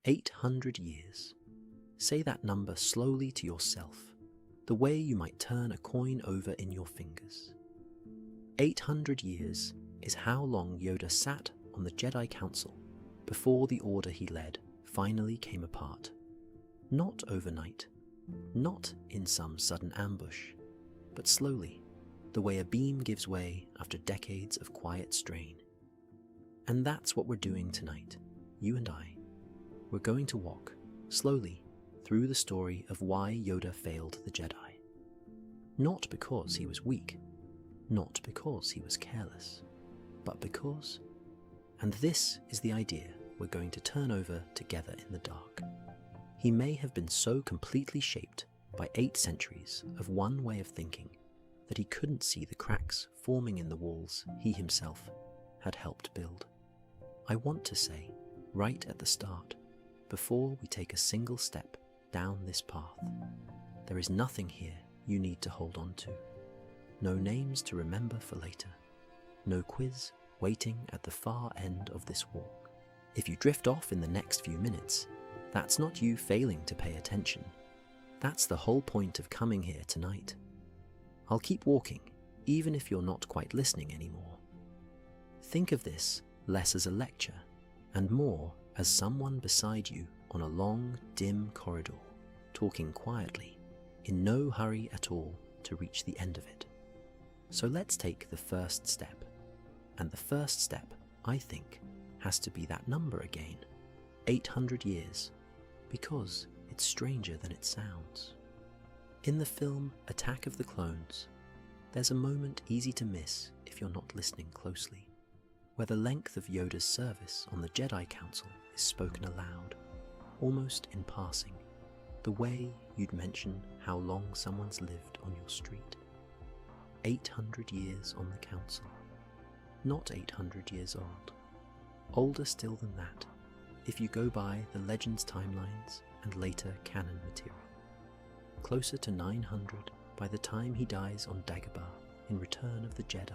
800 years. Say that number slowly to yourself, the way you might turn a coin over in your fingers. 800 years is how long Yoda sat on the Jedi Council before the order he led finally came apart. Not overnight, not in some sudden ambush, but slowly, the way a beam gives way after decades of quiet strain. And that's what we're doing tonight, you and I. We're going to walk, slowly, through the story of why Yoda failed the Jedi. Not because he was weak, not because he was careless, but because... And this is the idea we're going to turn over together in the dark. He may have been so completely shaped by 8 centuries of one way of thinking that he couldn't see the cracks forming in the walls he himself had helped build. I want to say, right at the start, before we take a single step down this path, there is nothing here you need to hold on to. No names to remember for later. No quiz waiting at the far end of this walk. If you drift off in the next few minutes, that's not you failing to pay attention. That's the whole point of coming here tonight. I'll keep walking, even if you're not quite listening anymore. Think of this less as a lecture, and more as someone beside you on a long, dim corridor, talking quietly, in no hurry at all to reach the end of it. So let's take the first step. And the first step, I think, has to be that number again, 800 years, because it's stranger than it sounds. In the film Attack of the Clones, there's a moment easy to miss if you're not listening closely, where the length of Yoda's service on the Jedi Council is spoken aloud, almost in passing, the way you'd mention how long someone's lived on your street. 800 years on the Council, not 800 years old. Older still than that, if you go by the Legends timelines and later canon material. Closer to 900 by the time he dies on Dagobah in Return of the Jedi.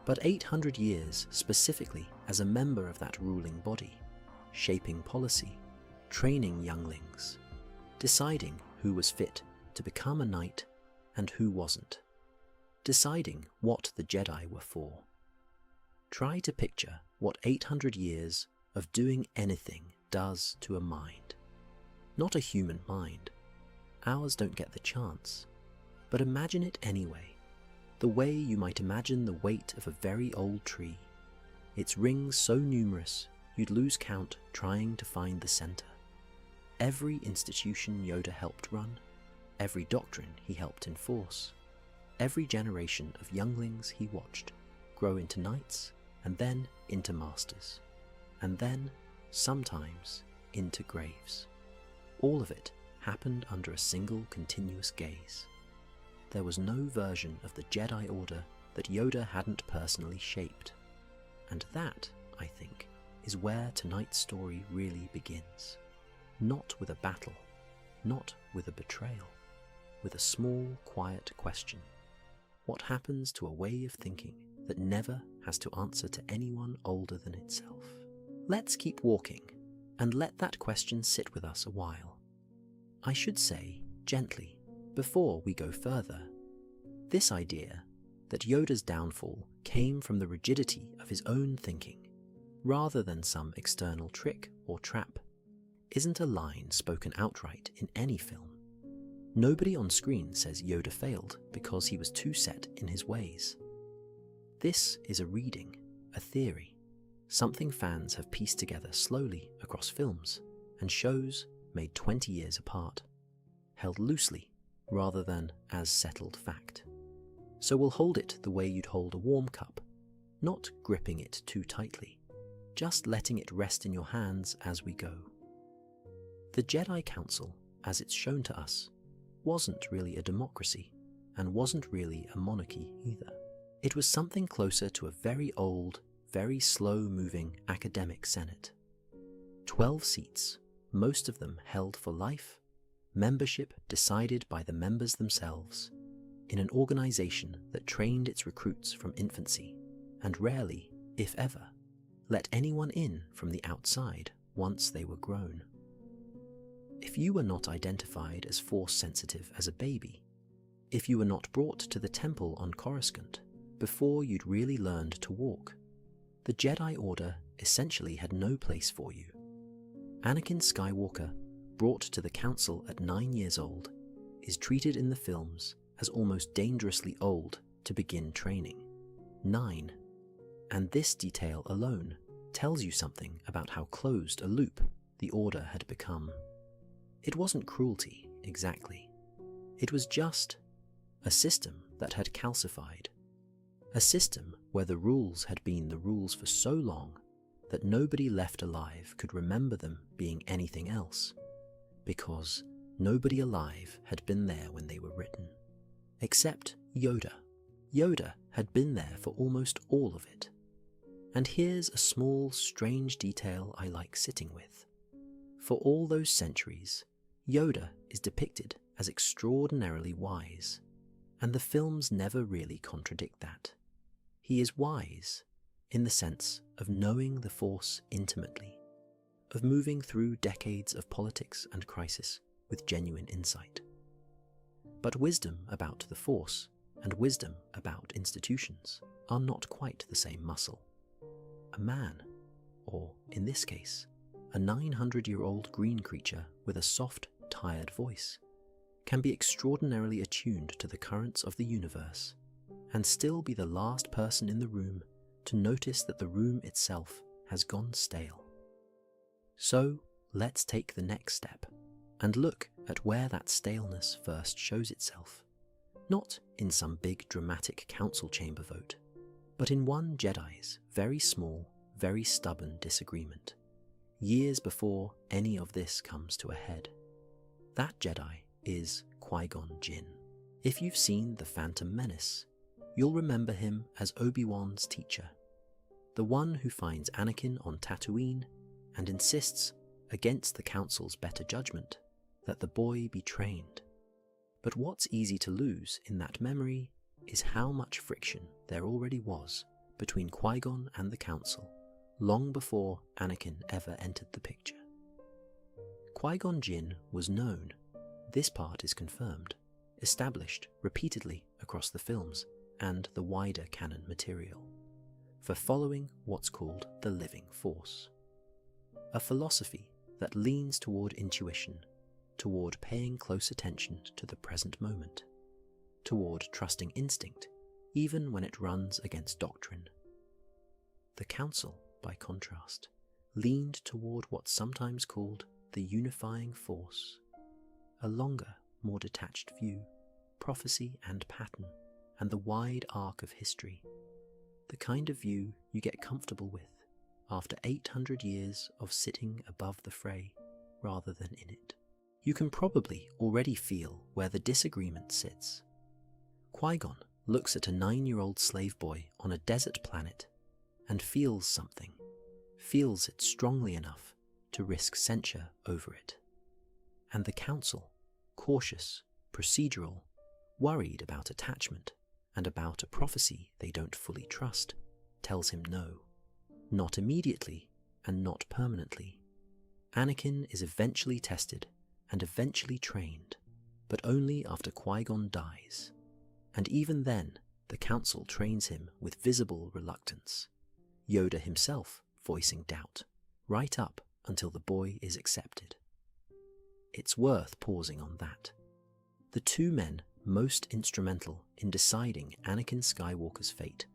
But 800 years specifically as a member of that ruling body, shaping policy, training younglings, deciding who was fit to become a knight and who wasn't, deciding what the Jedi were for. Try to picture what 800 years of doing anything does to a mind. Not a human mind. Ours don't get the chance. But imagine it anyway, the way you might imagine the weight of a very old tree, its rings so numerous you'd lose count trying to find the center. Every institution Yoda helped run, every doctrine he helped enforce, every generation of younglings he watched grow into knights and then into masters, and then, sometimes, into graves. All of it happened under a single continuous gaze. There was no version of the Jedi Order that Yoda hadn't personally shaped. And that, I think, is where tonight's story really begins. Not with a battle, not with a betrayal, with a small, quiet question. What happens to a way of thinking that never has to answer to anyone older than itself? Let's keep walking, and let that question sit with us a while. I should say, gently, before we go further, this idea that Yoda's downfall came from the rigidity of his own thinking, rather than some external trick or trap, isn't a line spoken outright in any film. Nobody on screen says Yoda failed because he was too set in his ways. This is a reading, a theory, something fans have pieced together slowly across films and shows made 20 years apart, held loosely rather than as settled fact. So we'll hold it the way you'd hold a warm cup, not gripping it too tightly, just letting it rest in your hands as we go. The Jedi Council, as it's shown to us, wasn't really a democracy, and wasn't really a monarchy either. It was something closer to a very old, very slow-moving academic senate. 12 seats, most of them held for life, membership decided by the members themselves, in an organization that trained its recruits from infancy, and rarely, if ever, let anyone in from the outside once they were grown. If you were not identified as Force-sensitive as a baby, if you were not brought to the temple on Coruscant before you'd really learned to walk, the Jedi Order essentially had no place for you. Anakin Skywalker, brought to the Council at 9 years old, is treated in the films as almost dangerously old to begin training. 9. And this detail alone tells you something about how closed a loop the Order had become. It wasn't cruelty, exactly. It was just a system that had calcified. A system where the rules had been the rules for so long that nobody left alive could remember them being anything else, because nobody alive had been there when they were written. Except Yoda. Yoda had been there for almost all of it. And here's a small, strange detail I like sitting with. For all those centuries, Yoda is depicted as extraordinarily wise, and the films never really contradict that. He is wise in the sense of knowing the Force intimately, of moving through decades of politics and crisis with genuine insight. But wisdom about the Force and wisdom about institutions are not quite the same muscle. A man, or in this case, a 900-year-old green creature with a soft, tired voice, can be extraordinarily attuned to the currents of the universe and still be the last person in the room to notice that the room itself has gone stale. So let's take the next step and look at where that staleness first shows itself, not in some big dramatic council chamber vote, but in one Jedi's very small, very stubborn disagreement, years before any of this comes to a head. That Jedi is Qui-Gon Jinn. If you've seen The Phantom Menace, you'll remember him as Obi-Wan's teacher, the one who finds Anakin on Tatooine and insists, against the Council's better judgment, that the boy be trained. But what's easy to lose in that memory is how much friction there already was between Qui-Gon and the Council long before Anakin ever entered the picture. Qui-Gon Jinn was known, this part is confirmed, established repeatedly across the films and the wider canon material, for following what's called the living Force. A philosophy that leans toward intuition, toward paying close attention to the present moment, toward trusting instinct even when it runs against doctrine. The Council, by contrast, leaned toward what's sometimes called the unifying force, a longer, more detached view, prophecy and pattern, and the wide arc of history, the kind of view you get comfortable with after 800 years of sitting above the fray rather than in it. You can probably already feel where the disagreement sits. Qui-Gon looks at a 9-year-old slave boy on a desert planet and feels something, feels it strongly enough to risk censure over it. And the Council, cautious, procedural, worried about attachment and about a prophecy they don't fully trust, tells him no. Not immediately and not permanently. Anakin is eventually tested and eventually trained, but only after Qui-Gon dies. And even then, the Council trains him with visible reluctance, Yoda himself voicing doubt, right up until the boy is accepted. It's worth pausing on that. The two men most instrumental in deciding Anakin Skywalker's fate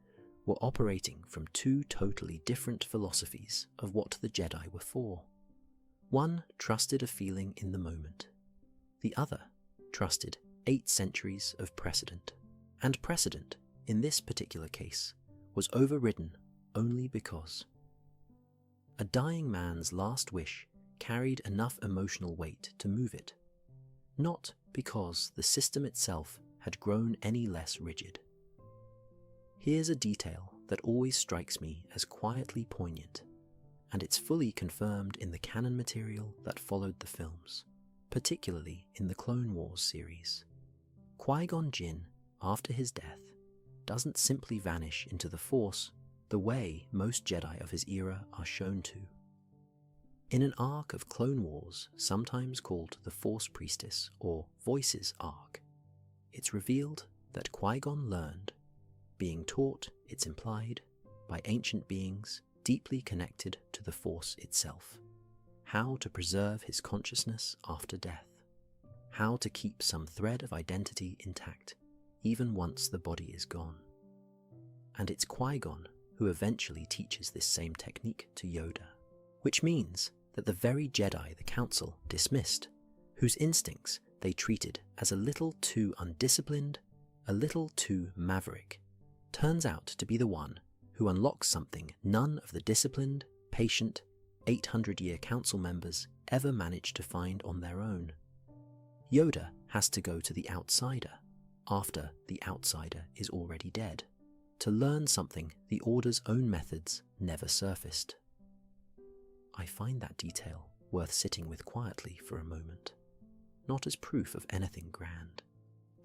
were operating from two totally different philosophies of what the Jedi were for. One trusted a feeling in the moment. The other trusted 8 centuries of precedent. And precedent, in this particular case, was overridden only because a dying man's last wish carried enough emotional weight to move it, not because the system itself had grown any less rigid. Here's a detail that always strikes me as quietly poignant, and it's fully confirmed in the canon material that followed the films, particularly in the Clone Wars series. Qui-Gon Jinn, after his death, doesn't simply vanish into the Force the way most Jedi of his era are shown to. In an arc of Clone Wars, sometimes called the Force Priestess or Voices arc, it's revealed that Qui-Gon learned, being taught, it's implied, by ancient beings deeply connected to the Force itself, how to preserve his consciousness after death, how to keep some thread of identity intact even once the body is gone. And it's Qui-Gon who eventually teaches this same technique to Yoda, which means that the very Jedi the Council dismissed, whose instincts they treated as a little too undisciplined, a little too maverick, turns out to be the one who unlocks something none of the disciplined, patient, 800-year council members ever managed to find on their own. Yoda has to go to the outsider, after the outsider is already dead, to learn something the Order's own methods never surfaced. I find that detail worth sitting with quietly for a moment, not as proof of anything grand,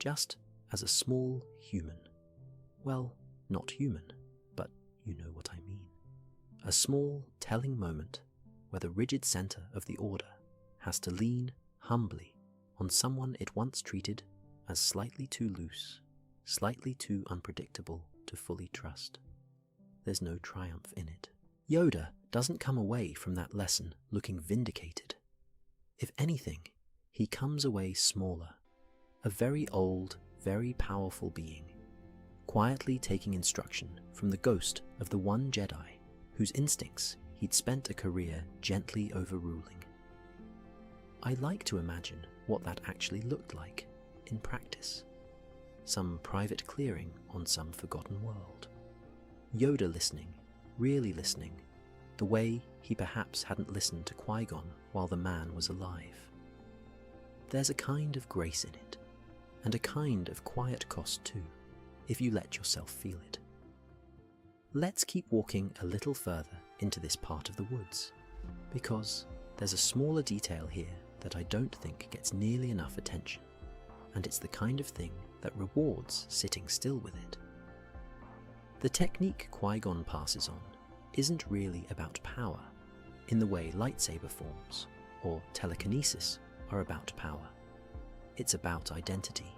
just as a small human. Well, not human, but you know what I mean. A small, telling moment where the rigid center of the Order has to lean humbly on someone it once treated as slightly too loose, slightly too unpredictable to fully trust. There's no triumph in it. Yoda doesn't come away from that lesson looking vindicated. If anything, he comes away smaller, a very old, very powerful being, quietly taking instruction from the ghost of the one Jedi whose instincts he'd spent a career gently overruling. I like to imagine what that actually looked like in practice. Some private clearing on some forgotten world. Yoda listening, really listening, the way he perhaps hadn't listened to Qui-Gon while the man was alive. There's a kind of grace in it, and a kind of quiet cost too, if you let yourself feel it. Let's keep walking a little further into this part of the woods, because there's a smaller detail here that I don't think gets nearly enough attention, and it's the kind of thing that rewards sitting still with it. The technique Qui-Gon passes on isn't really about power, in the way lightsaber forms or telekinesis are about power. It's about identity.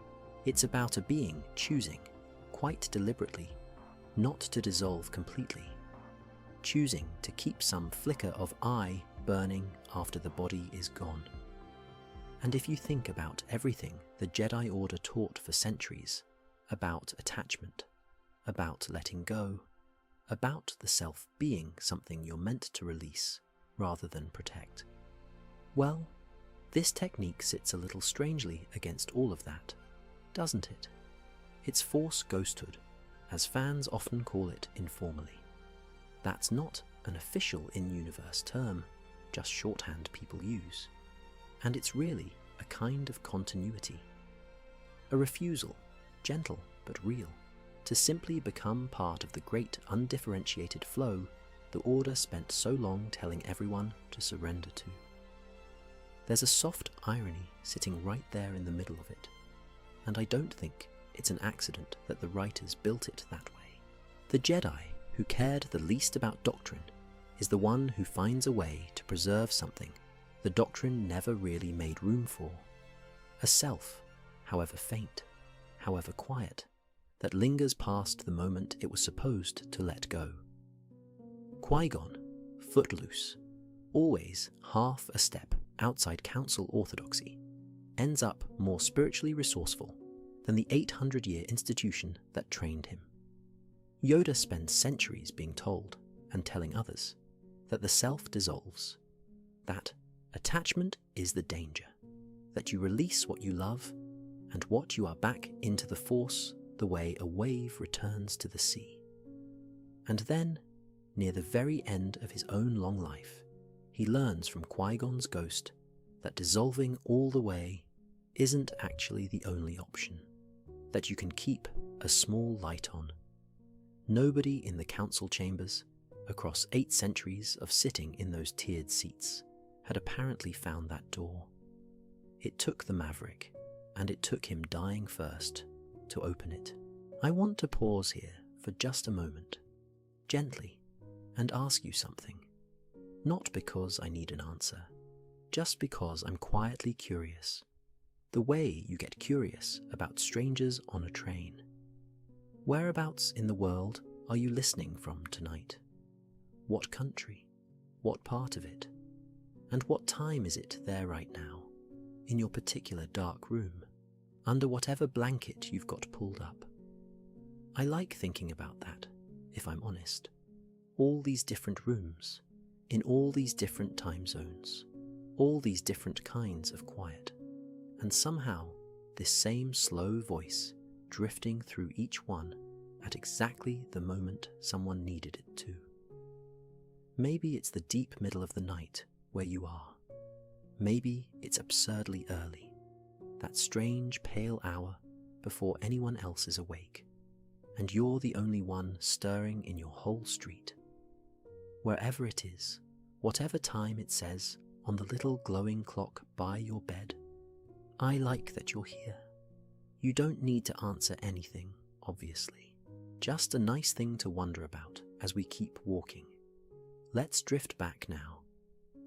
It's about a being choosing, quite deliberately, not to dissolve completely, choosing to keep some flicker of I burning after the body is gone. And if you think about everything the Jedi Order taught for centuries, about attachment, about letting go, about the self being something you're meant to release rather than protect, well, this technique sits a little strangely against all of that, doesn't it? It's Force ghosthood, as fans often call it informally. That's not an official in-universe term, just shorthand people use. And it's really a kind of continuity. A refusal, gentle but real, to simply become part of the great undifferentiated flow the Order spent so long telling everyone to surrender to. There's a soft irony sitting right there in the middle of it, and I don't think it's an accident that the writers built it that way. The Jedi who cared the least about doctrine is the one who finds a way to preserve something the doctrine never really made room for. A self, however faint, however quiet, that lingers past the moment it was supposed to let go. Qui-Gon, footloose, always half a step outside council orthodoxy, ends up more spiritually resourceful than the 800-year institution that trained him. Yoda spends centuries being told, and telling others, that the self dissolves, that attachment is the danger, that you release what you love, and what you are back into the Force the way a wave returns to the sea. And then, near the very end of his own long life, he learns from Qui-Gon's ghost that dissolving all the way isn't actually the only option, that you can keep a small light on. Nobody in the council chambers, across 8 centuries of sitting in those tiered seats, had apparently found that door. It took the maverick, and it took him dying first, to open it. I want to pause here for just a moment, gently, and ask you something. Not because I need an answer, just because I'm quietly curious. The way you get curious about strangers on a train. Whereabouts in the world are you listening from tonight? What country? What part of it? And what time is it there right now, in your particular dark room, under whatever blanket you've got pulled up? I like thinking about that, if I'm honest. All these different rooms, in all these different time zones, all these different kinds of quiet, and somehow this same slow voice drifting through each one at exactly the moment someone needed it to. Maybe it's the deep middle of the night where you are. Maybe it's absurdly early, that strange pale hour before anyone else is awake, and you're the only one stirring in your whole street. Wherever it is, whatever time it says on the little glowing clock by your bed, I like that you're here. You don't need to answer anything, obviously. Just a nice thing to wonder about as we keep walking. Let's drift back now,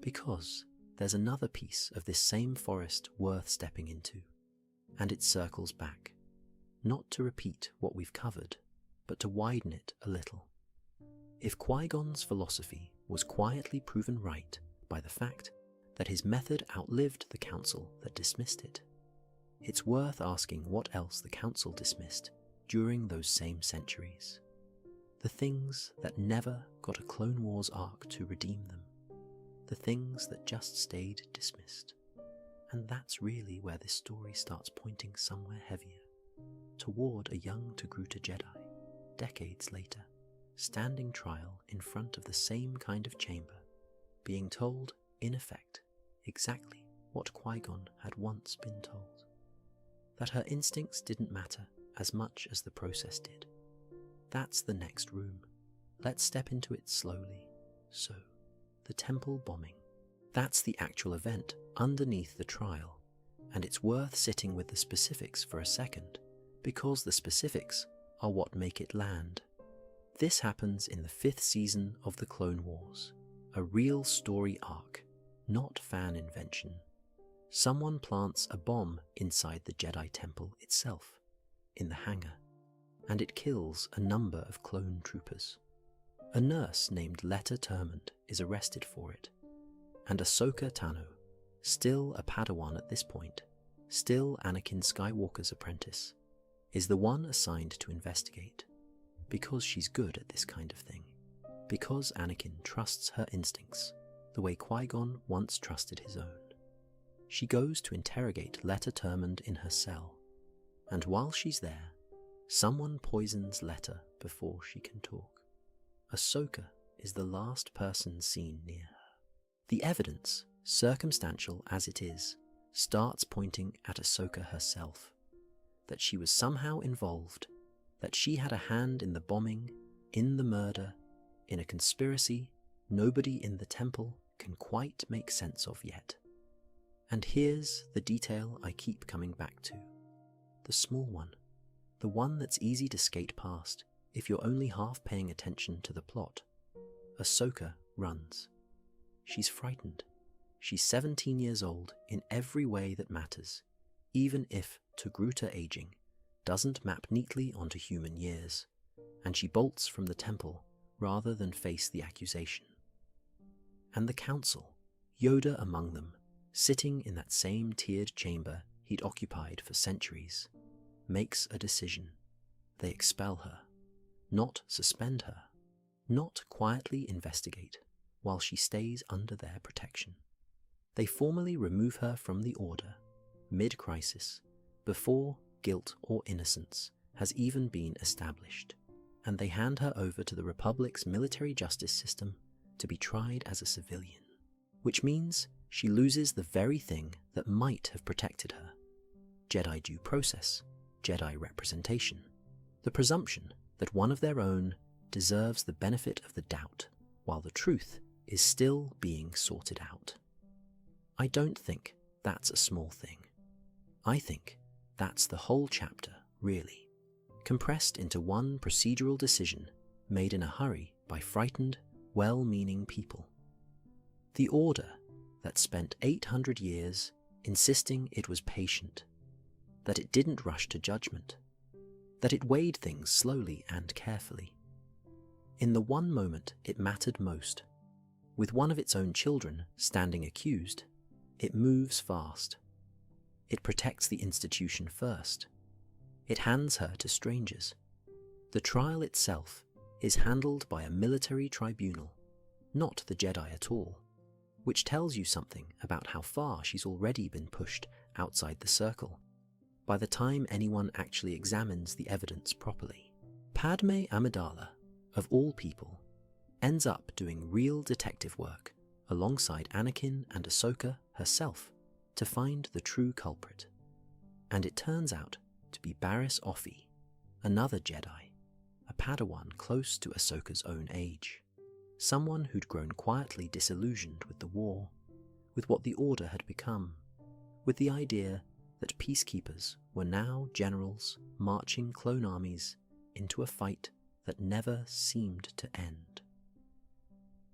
because there's another piece of this same forest worth stepping into, and it circles back, not to repeat what we've covered, but to widen it a little. If Qui-Gon's philosophy was quietly proven right by the fact that his method outlived the council that dismissed it, it's worth asking what else the council dismissed during those same centuries. The things that never got a Clone Wars arc to redeem them. The things that just stayed dismissed. And that's really where this story starts pointing somewhere heavier, toward a young Togruta Jedi, decades later, standing trial in front of the same kind of chamber, being told, in effect, exactly what Qui-Gon had once been told. That her instincts didn't matter as much as the process did. That's the next room. Let's step into it slowly. So, the temple bombing. That's the actual event underneath the trial, and it's worth sitting with the specifics for a second, because the specifics are what make it land. This happens in the 5th season of the Clone Wars, a real story arc, not fan invention. Someone plants a bomb inside the Jedi Temple itself, in the hangar, and it kills a number of clone troopers. A nurse named Letta Termund is arrested for it, and Ahsoka Tano, still a Padawan at this point, still Anakin Skywalker's apprentice, is the one assigned to investigate, because she's good at this kind of thing, because Anakin trusts her instincts the way Qui-Gon once trusted his own. She goes to interrogate Letta Termund in her cell, and while she's there, someone poisons Letta before she can talk. Ahsoka is the last person seen near her. The evidence, circumstantial as it is, starts pointing at Ahsoka herself, that she was somehow involved, that she had a hand in the bombing, in the murder, in a conspiracy nobody in the temple can quite make sense of yet. And here's the detail I keep coming back to. The small one. The one that's easy to skate past if you're only half paying attention to the plot. Ahsoka runs. She's frightened. She's 17 years old in every way that matters, even if Togruta aging doesn't map neatly onto human years, and she bolts from the temple rather than face the accusation. And the council, Yoda among them, sitting in that same tiered chamber he'd occupied for centuries, makes a decision. They expel her, not suspend her, not quietly investigate while she stays under their protection. They formally remove her from the Order, mid-crisis, before guilt or innocence has even been established, and they hand her over to the Republic's military justice system to be tried as a civilian, which means she loses the very thing that might have protected her: Jedi due process, Jedi representation, the presumption that one of their own deserves the benefit of the doubt while the truth is still being sorted out. I don't think that's a small thing. I think that's the whole chapter, really, compressed into one procedural decision made in a hurry by frightened, well-meaning people. The Order that spent 800 years insisting it was patient, that it didn't rush to judgment, that it weighed things slowly and carefully. In the one moment it mattered most, with one of its own children standing accused, it moves fast. It protects the institution first. It hands her to strangers. The trial itself is handled by a military tribunal, not the Jedi at all, which tells you something about how far she's already been pushed outside the circle by the time anyone actually examines the evidence properly. Padme Amidala, of all people, ends up doing real detective work alongside Anakin and Ahsoka herself to find the true culprit. And it turns out to be Barriss Offee, another Jedi, a Padawan close to Ahsoka's own age, someone who'd grown quietly disillusioned with the war, with what the Order had become, with the idea that peacekeepers were now generals marching clone armies into a fight that never seemed to end.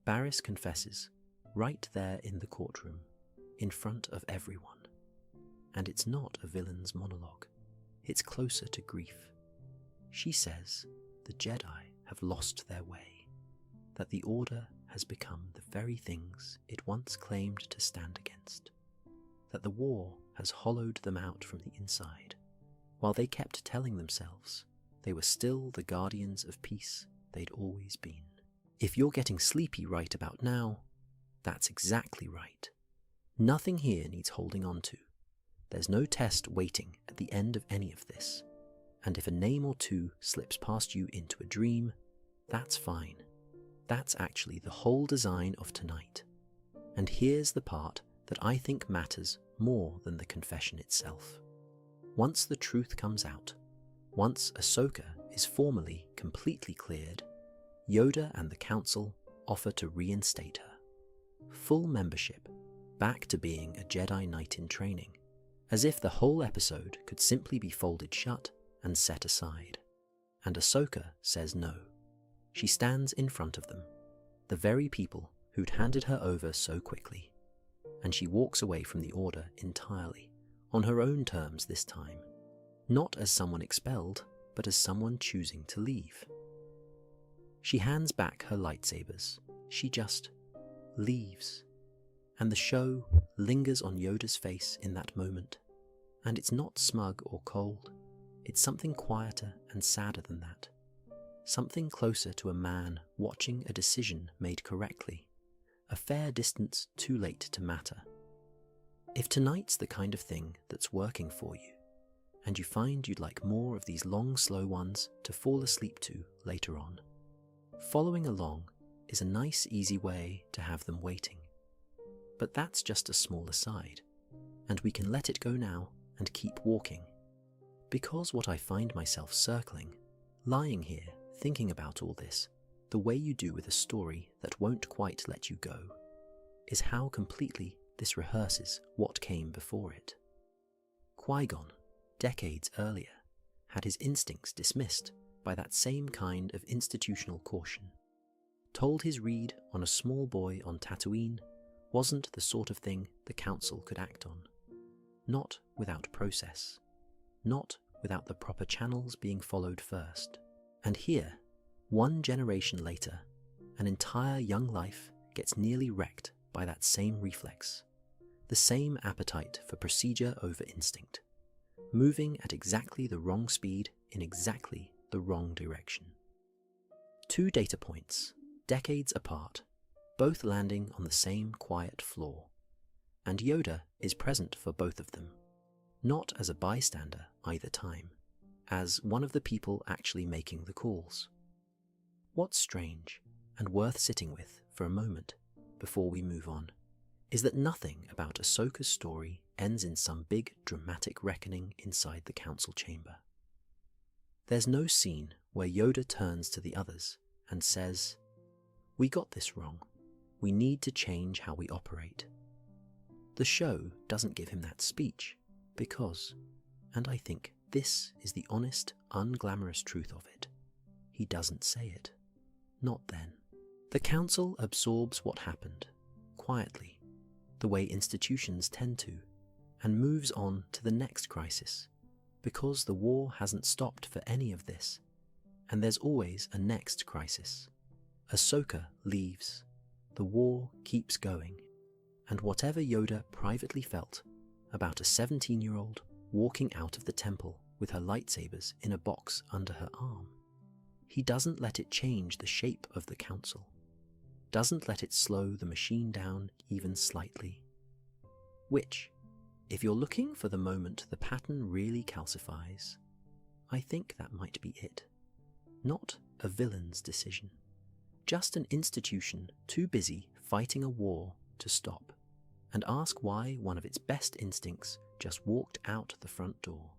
Barriss confesses, right there in the courtroom, in front of everyone. And it's not a villain's monologue. It's closer to grief. She says the Jedi have lost their way, that the Order has become the very things it once claimed to stand against, that the war has hollowed them out from the inside, while they kept telling themselves they were still the guardians of peace they'd always been. If you're getting sleepy right about now, that's exactly right. Nothing here needs holding on to. There's no test waiting at the end of any of this, and if a name or two slips past you into a dream, that's fine. That's actually the whole design of tonight. And here's the part that I think matters more than the confession itself. Once the truth comes out, once Ahsoka is formally completely cleared, Yoda and the Council offer to reinstate her. Full membership, back to being a Jedi Knight in training, as if the whole episode could simply be folded shut and set aside. And Ahsoka says no. She stands in front of them, the very people who'd handed her over so quickly, and she walks away from the Order entirely, on her own terms this time, not as someone expelled, but as someone choosing to leave. She hands back her lightsabers. She just leaves. And the show lingers on Yoda's face in that moment. And it's not smug or cold. It's something quieter and sadder than that. Something closer to a man watching a decision made correctly, a fair distance too late to matter. If tonight's the kind of thing that's working for you, and you find you'd like more of these long, slow ones to fall asleep to later on, following along is a nice, easy way to have them waiting. But that's just a small aside, and we can let it go now and keep walking. Because what I find myself circling, lying here, thinking about all this, the way you do with a story that won't quite let you go, is how completely this rehearses what came before it. Qui-Gon, decades earlier, had his instincts dismissed by that same kind of institutional caution. Told his read on a small boy on Tatooine wasn't the sort of thing the Council could act on. Not without process. Not without the proper channels being followed first. And here, one generation later, an entire young life gets nearly wrecked by that same reflex. The same appetite for procedure over instinct. Moving at exactly the wrong speed in exactly the wrong direction. Two data points, decades apart, both landing on the same quiet floor. And Yoda is present for both of them, not as a bystander either time, as one of the people actually making the calls. What's strange, and worth sitting with for a moment before we move on, is that nothing about Ahsoka's story ends in some big dramatic reckoning inside the council chamber. There's no scene where Yoda turns to the others and says, "We got this wrong. We need to change how we operate." The show doesn't give him that speech because, and I think this is the honest, unglamorous truth of it, he doesn't say it. Not then. The council absorbs what happened, quietly, the way institutions tend to, and moves on to the next crisis, because the war hasn't stopped for any of this, and there's always a next crisis. Ahsoka leaves, the war keeps going, and whatever Yoda privately felt about a 17-year-old walking out of the temple with her lightsabers in a box under her arm, he doesn't let it change the shape of the council, doesn't let it slow the machine down even slightly. Which, if you're looking for the moment the pattern really calcifies, I think that might be it. Not a villain's decision, just an institution too busy fighting a war to stop and ask why one of its best instincts just walked out the front door.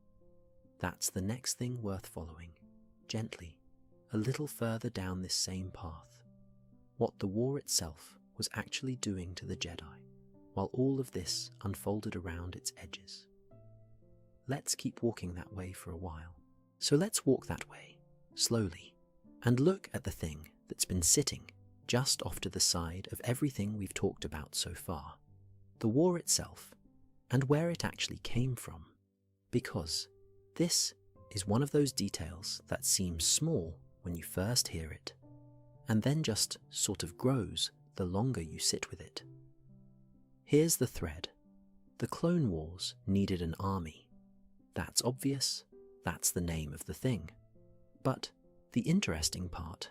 That's the next thing worth following, gently, a little further down this same path. What the war itself was actually doing to the Jedi, while all of this unfolded around its edges. Let's keep walking that way for a while. So let's walk that way, slowly, and look at the thing that's been sitting just off to the side of everything we've talked about so far. The war itself, and where it actually came from. Because this is one of those details that seems small when you first hear it, and then just sort of grows the longer you sit with it. Here's the thread. The Clone Wars needed an army. That's obvious, that's the name of the thing. But the interesting part,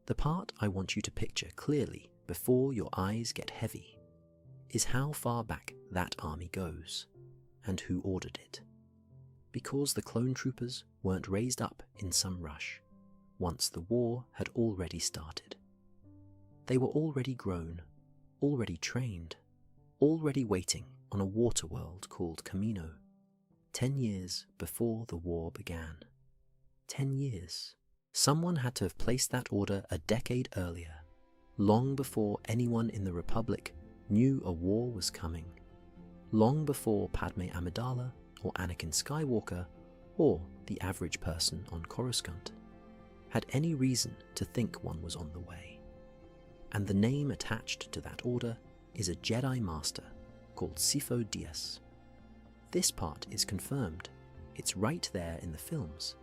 the part I want you to picture clearly before your eyes get heavy, is how far back that army goes, and who ordered it. Because the clone troopers weren't raised up in some rush, once the war had already started. They were already grown, already trained, already waiting on a water world called Kamino, 10 years before the war began. 10 years. Someone had to have placed that order a decade earlier, long before anyone in the Republic knew a war was coming, long before Padme Amidala or Anakin Skywalker or the average person on Coruscant had any reason to think one was on the way. And the name attached to that order is a Jedi Master called Sifo Dyas. This part is confirmed. It's right there in the films,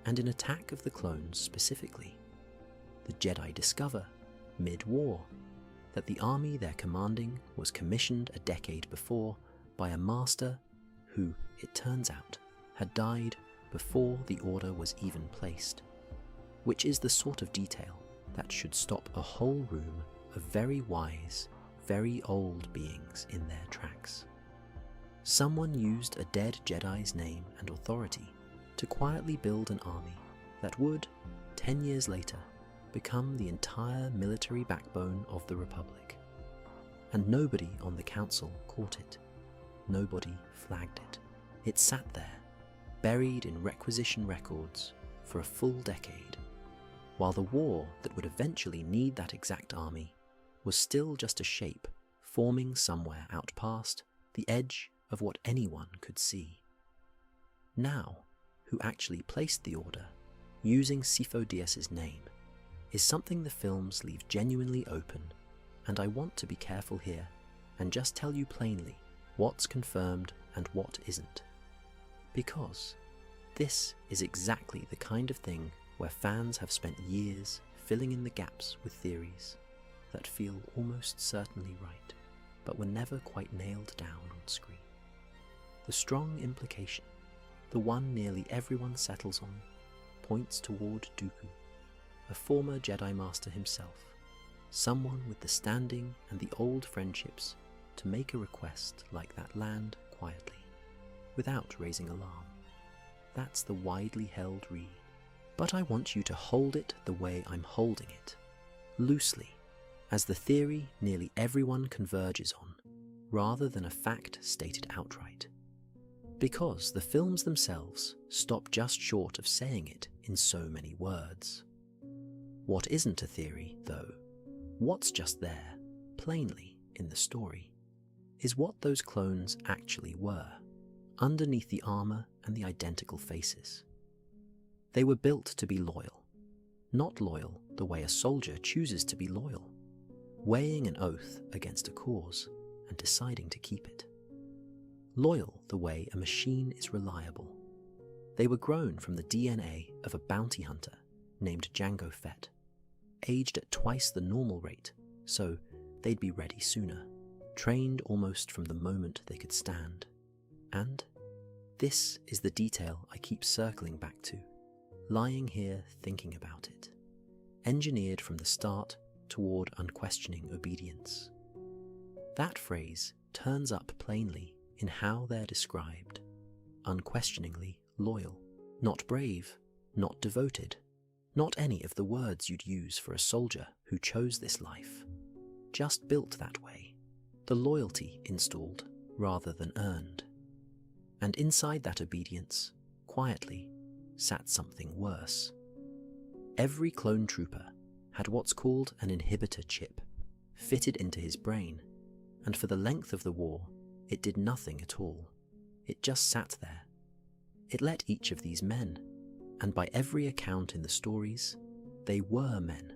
and in Attack of the Clones specifically. The Jedi discover, mid-war, that the army they're commanding was commissioned a decade before by a master who, it turns out, had died before the order was even placed, which is the sort of detail that should stop a whole room of very wise, very old beings in their tracks. Someone used a dead Jedi's name and authority to quietly build an army that would, 10 years later, become the entire military backbone of the Republic. And nobody on the council caught it. Nobody flagged it. It sat there, buried in requisition records for a full decade, while the war that would eventually need that exact army was still just a shape forming somewhere out past the edge of what anyone could see. Now, who actually placed the order, using Sifo Dyas's name, is something the films leave genuinely open, and I want to be careful here and just tell you plainly what's confirmed and what isn't. Because this is exactly the kind of thing where fans have spent years filling in the gaps with theories that feel almost certainly right, but were never quite nailed down on screen. The strong implication, the one nearly everyone settles on, points toward Dooku, a former Jedi Master himself, someone with the standing and the old friendships to make a request like that land quietly, without raising alarm. That's the widely held read, but I want you to hold it the way I'm holding it, loosely, as the theory nearly everyone converges on, rather than a fact stated outright. Because the films themselves stop just short of saying it in so many words. What isn't a theory, though, what's just there, plainly in the story, is what those clones actually were, underneath the armor and the identical faces. They were built to be loyal, not loyal the way a soldier chooses to be loyal, weighing an oath against a cause and deciding to keep it. Loyal the way a machine is reliable. They were grown from the DNA of a bounty hunter named Jango Fett, aged at twice the normal rate, so they'd be ready sooner, trained almost from the moment they could stand. And this is the detail I keep circling back to, lying here thinking about it. Engineered from the start toward unquestioning obedience. That phrase turns up plainly in how they're described. Unquestioningly loyal, not brave, not devoted, not any of the words you'd use for a soldier who chose this life. Just built that way, the loyalty installed rather than earned. And inside that obedience, quietly, sat something worse. Every clone trooper had what's called an inhibitor chip fitted into his brain, and for the length of the war, it did nothing at all. It just sat there. It let each of these men, and by every account in the stories, they were men,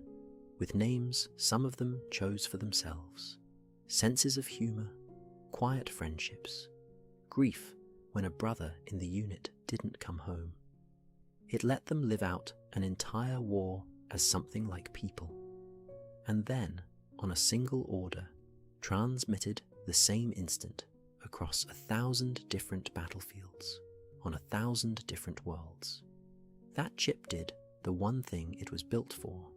with names some of them chose for themselves, senses of humour, quiet friendships, grief when a brother in the unit didn't come home. It let them live out an entire war as something like people, and then, on a single order, transmitted the same instant across 1,000 different battlefields, on 1,000 different worlds. That chip did the one thing it was built for.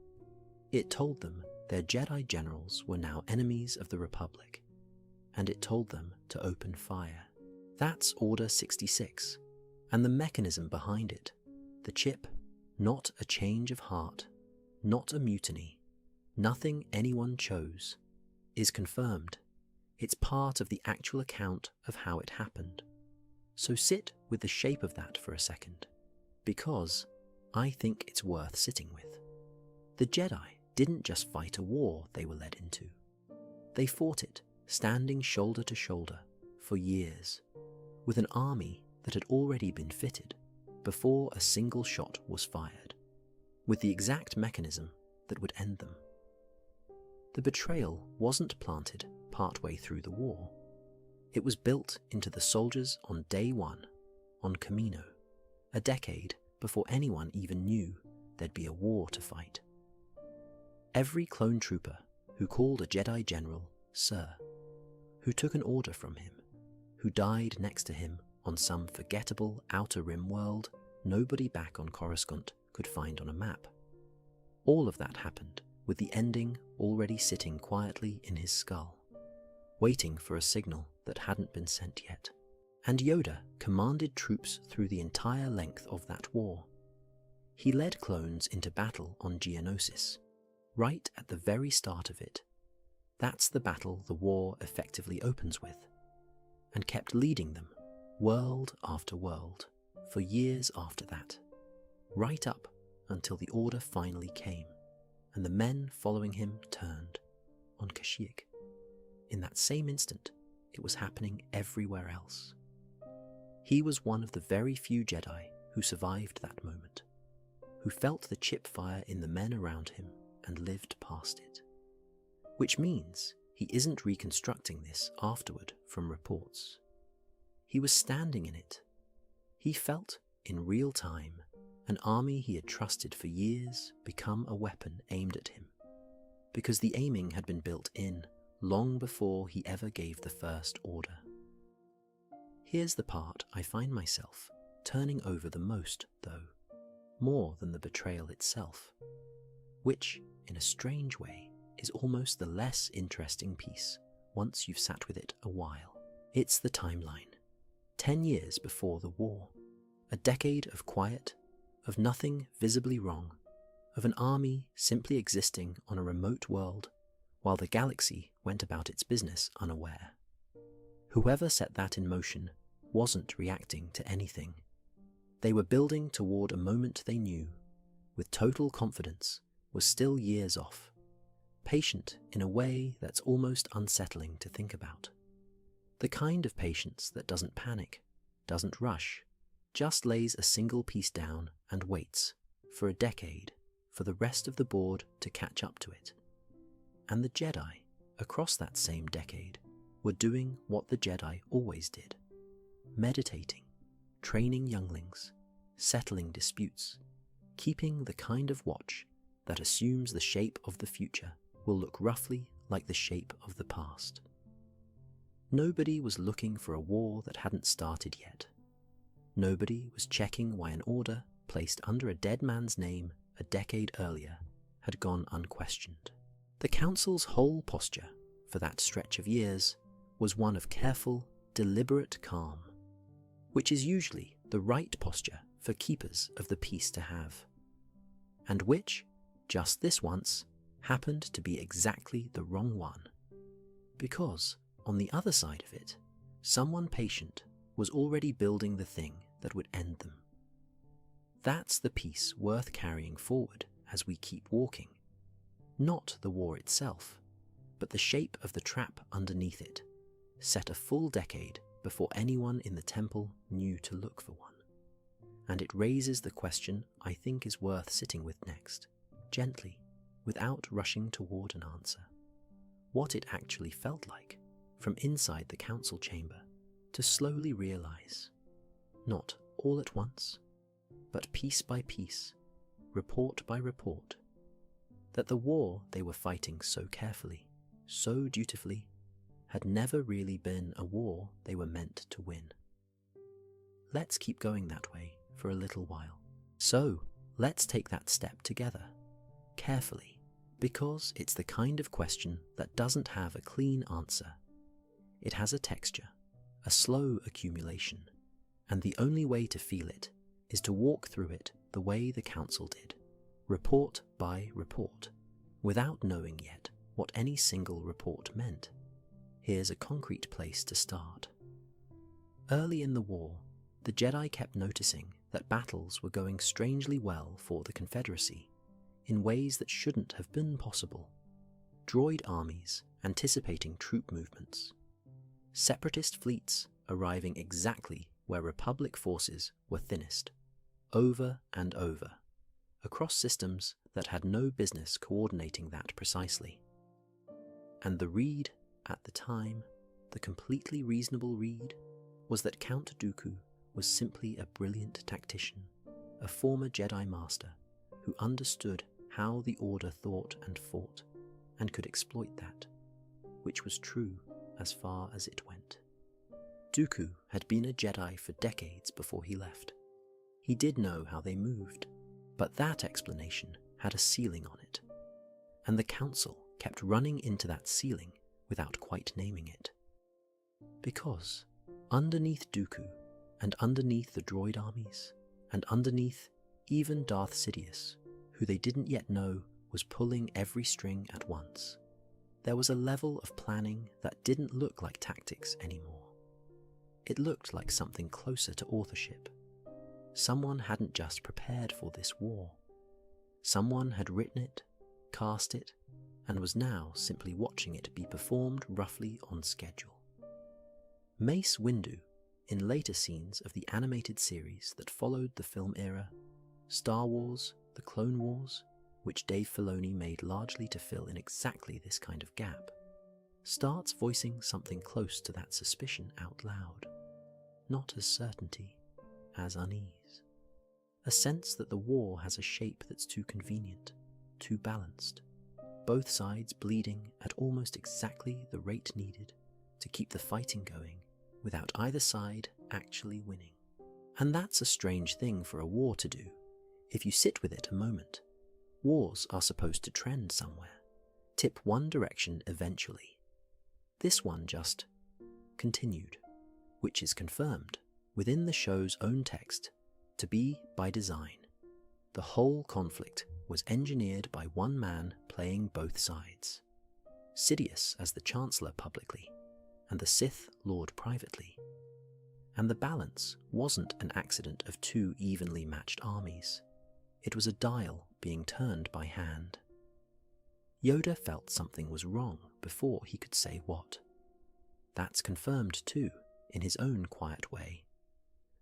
It told them their Jedi generals were now enemies of the Republic, and it told them to open fire. That's Order 66, and the mechanism behind it, the chip, not a change of heart, not a mutiny, nothing anyone chose, is confirmed. It's part of the actual account of how it happened. So sit with the shape of that for a second, because I think it's worth sitting with. The Jedi didn't just fight a war they were led into. They fought it, standing shoulder to shoulder, for years, with an army that had already been fitted before a single shot was fired, with the exact mechanism that would end them. The betrayal wasn't planted partway through the war. It was built into the soldiers on day one, on Camino, a decade before anyone even knew there'd be a war to fight. Every clone trooper who called a Jedi general Sir, who took an order from him, who died next to him on some forgettable Outer Rim world nobody back on Coruscant could find on a map. All of that happened with the ending already sitting quietly in his skull, waiting for a signal that hadn't been sent yet. And Yoda commanded troops through the entire length of that war. He led clones into battle on Geonosis, right at the very start of it. That's the battle the war effectively opens with, and kept leading them, world after world, for years after that, right up until the order finally came, and the men following him turned, on Kashyyyk. In that same instant, it was happening everywhere else. He was one of the very few Jedi who survived that moment, who felt the chip fire in the men around him and lived past it. Which means he isn't reconstructing this afterward from reports. He was standing in it. He felt, in real time, an army he had trusted for years become a weapon aimed at him, because the aiming had been built in long before he ever gave the first order. Here's the part I find myself turning over the most, though, more than the betrayal itself, which, in a strange way, is almost the less interesting piece once you've sat with it a while. It's the timeline. 10 years before the war. A decade of quiet, of nothing visibly wrong, of an army simply existing on a remote world while the galaxy went about its business unaware. Whoever set that in motion wasn't reacting to anything. They were building toward a moment they knew, with total confidence, was still years off, patient in a way that's almost unsettling to think about. The kind of patience that doesn't panic, doesn't rush, just lays a single piece down and waits, for a decade, for the rest of the board to catch up to it. And the Jedi across that same decade, were doing what the Jedi always did: meditating, training younglings, settling disputes, keeping the kind of watch that assumes the shape of the future will look roughly like the shape of the past. Nobody was looking for a war that hadn't started yet. Nobody was checking why an order placed under a dead man's name a decade earlier had gone unquestioned. The Council's whole posture for that stretch of years was one of careful, deliberate calm, which is usually the right posture for keepers of the peace to have, and which, just this once, happened to be exactly the wrong one, because, on the other side of it, someone patient was already building the thing that would end them. That's the peace worth carrying forward as we keep walking. Not the war itself, but the shape of the trap underneath it, set a full decade before anyone in the temple knew to look for one. And it raises the question I think is worth sitting with next, gently, without rushing toward an answer. What it actually felt like, from inside the council chamber, to slowly realize, not all at once, but piece by piece, report by report, that the war they were fighting so carefully, so dutifully, had never really been a war they were meant to win. Let's keep going that way for a little while. So, let's take that step together, carefully, because it's the kind of question that doesn't have a clean answer. It has a texture, a slow accumulation, and the only way to feel it is to walk through it the way the Council did, report by report, without knowing yet what any single report meant. Here's a concrete place to start. Early in the war, the Jedi kept noticing that battles were going strangely well for the Confederacy, in ways that shouldn't have been possible. Droid armies anticipating troop movements. Separatist fleets arriving exactly where Republic forces were thinnest, over and over, across systems that had no business coordinating that precisely. And the read, at the time, the completely reasonable read, was that Count Dooku was simply a brilliant tactician, a former Jedi Master who understood how the Order thought and fought, and could exploit that, which was true as far as it went. Dooku had been a Jedi for decades before he left. He did know how they moved, but that explanation had a ceiling on it, and the Council kept running into that ceiling without quite naming it. Because underneath Dooku, and underneath the droid armies, and underneath even Darth Sidious, who they didn't yet know was pulling every string at once, there was a level of planning that didn't look like tactics anymore. It looked like something closer to authorship. Someone hadn't just prepared for this war. Someone had written it, cast it, and was now simply watching it be performed roughly on schedule. Mace Windu, in later scenes of the animated series that followed the film era, Star Wars, The Clone Wars, which Dave Filoni made largely to fill in exactly this kind of gap, starts voicing something close to that suspicion out loud, not as certainty, as unease. A sense that the war has a shape that's too convenient, too balanced, both sides bleeding at almost exactly the rate needed to keep the fighting going without either side actually winning. And that's a strange thing for a war to do, if you sit with it a moment. Wars are supposed to trend somewhere, tip one direction eventually. This one just continued, which is confirmed within the show's own text to be by design. The whole conflict was engineered by one man playing both sides, Sidious as the Chancellor publicly, and the Sith Lord privately. And the balance wasn't an accident of two evenly matched armies. It was a dial being turned by hand. Yoda felt something was wrong before he could say what. That's confirmed too, in his own quiet way.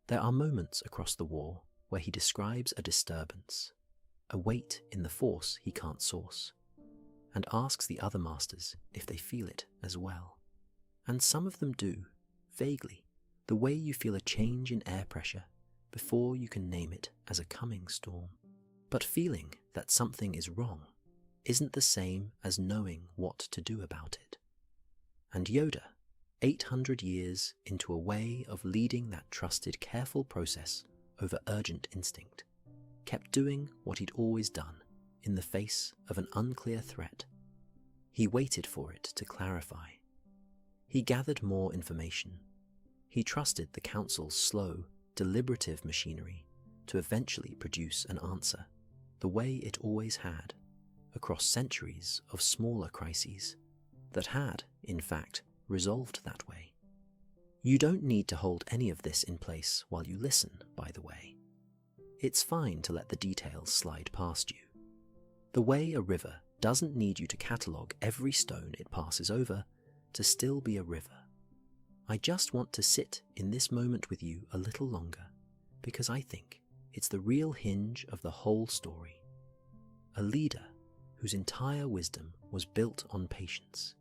There are moments across the war where he describes a disturbance, a weight in the Force he can't source, and asks the other masters if they feel it as well. And some of them do, vaguely, the way you feel a change in air pressure before you can name it as a coming storm. But feeling that something is wrong isn't the same as knowing what to do about it. And Yoda, 800 years into a way of leading that trusted, careful process over urgent instinct, kept doing what he'd always done in the face of an unclear threat. He waited for it to clarify. He gathered more information. He trusted the Council's slow, deliberative machinery to eventually produce an answer, the way it always had, across centuries of smaller crises that had, in fact, resolved that way. You don't need to hold any of this in place while you listen, by the way. It's fine to let the details slide past you. The way a river doesn't need you to catalogue every stone it passes over to still be a river. I just want to sit in this moment with you a little longer, because I think it's the real hinge of the whole story. A leader whose entire wisdom was built on patience,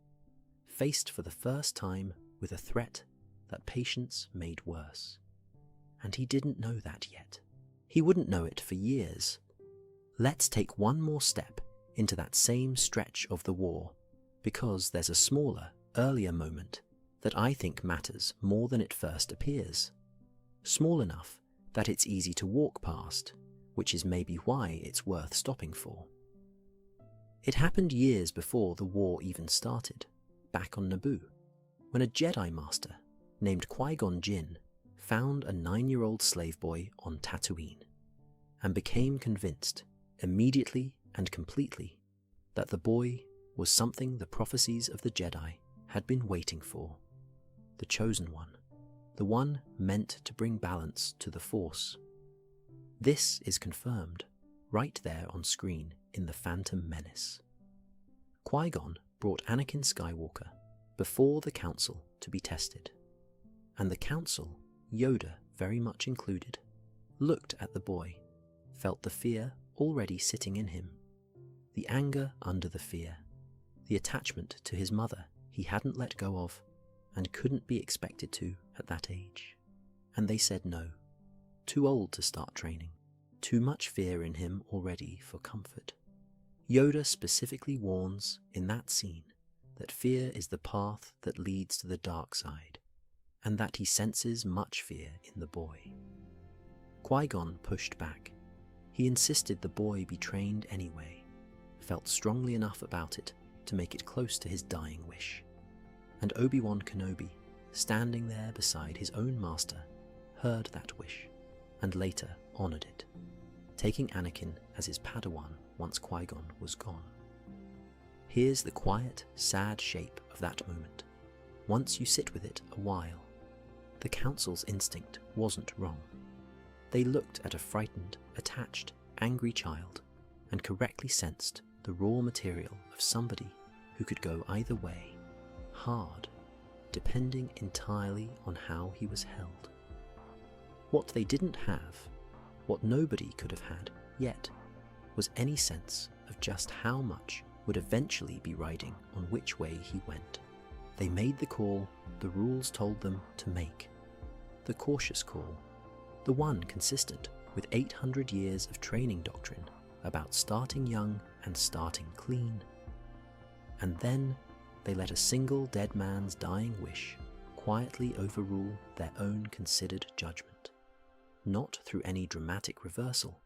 faced for the first time with a threat that patience made worse. And he didn't know that yet. He wouldn't know it for years. Let's take one more step into that same stretch of the war, because there's a smaller, earlier moment that I think matters more than it first appears. Small enough that it's easy to walk past, which is maybe why it's worth stopping for. It happened years before the war even started, back on Naboo, when a Jedi Master named Qui-Gon Jinn found a 9-year-old slave boy on Tatooine, and became convinced, immediately and completely, that the boy was something the prophecies of the Jedi had been waiting for. The chosen one, the one meant to bring balance to the Force. This is confirmed right there on screen in The Phantom Menace. Qui-Gon brought Anakin Skywalker before the Council to be tested, and the Council, Yoda very much included, looked at the boy, felt the fear already sitting in him, the anger under the fear, the attachment to his mother he hadn't let go of and couldn't be expected to at that age. And they said no, too old to start training, too much fear in him already for comfort. Yoda specifically warns in that scene that fear is the path that leads to the dark side, and that he senses much fear in the boy. Qui-Gon pushed back. He insisted the boy be trained anyway, felt strongly enough about it to make it close to his dying wish. And Obi-Wan Kenobi, standing there beside his own master, heard that wish, and later honoured it, taking Anakin as his Padawan once Qui-Gon was gone. Here's the quiet, sad shape of that moment. Once you sit with it a while, the Council's instinct wasn't wrong. They looked at a frightened, attached, angry child and correctly sensed the raw material of somebody who could go either way, hard, depending entirely on how he was held. What they didn't have, what nobody could have had yet, was any sense of just how much would eventually be riding on which way he went. They made the call the rules told them to make, the cautious call, the one consistent with 800 years of training doctrine about starting young and starting clean. And then they let a single dead man's dying wish quietly overrule their own considered judgment, not through any dramatic reversal,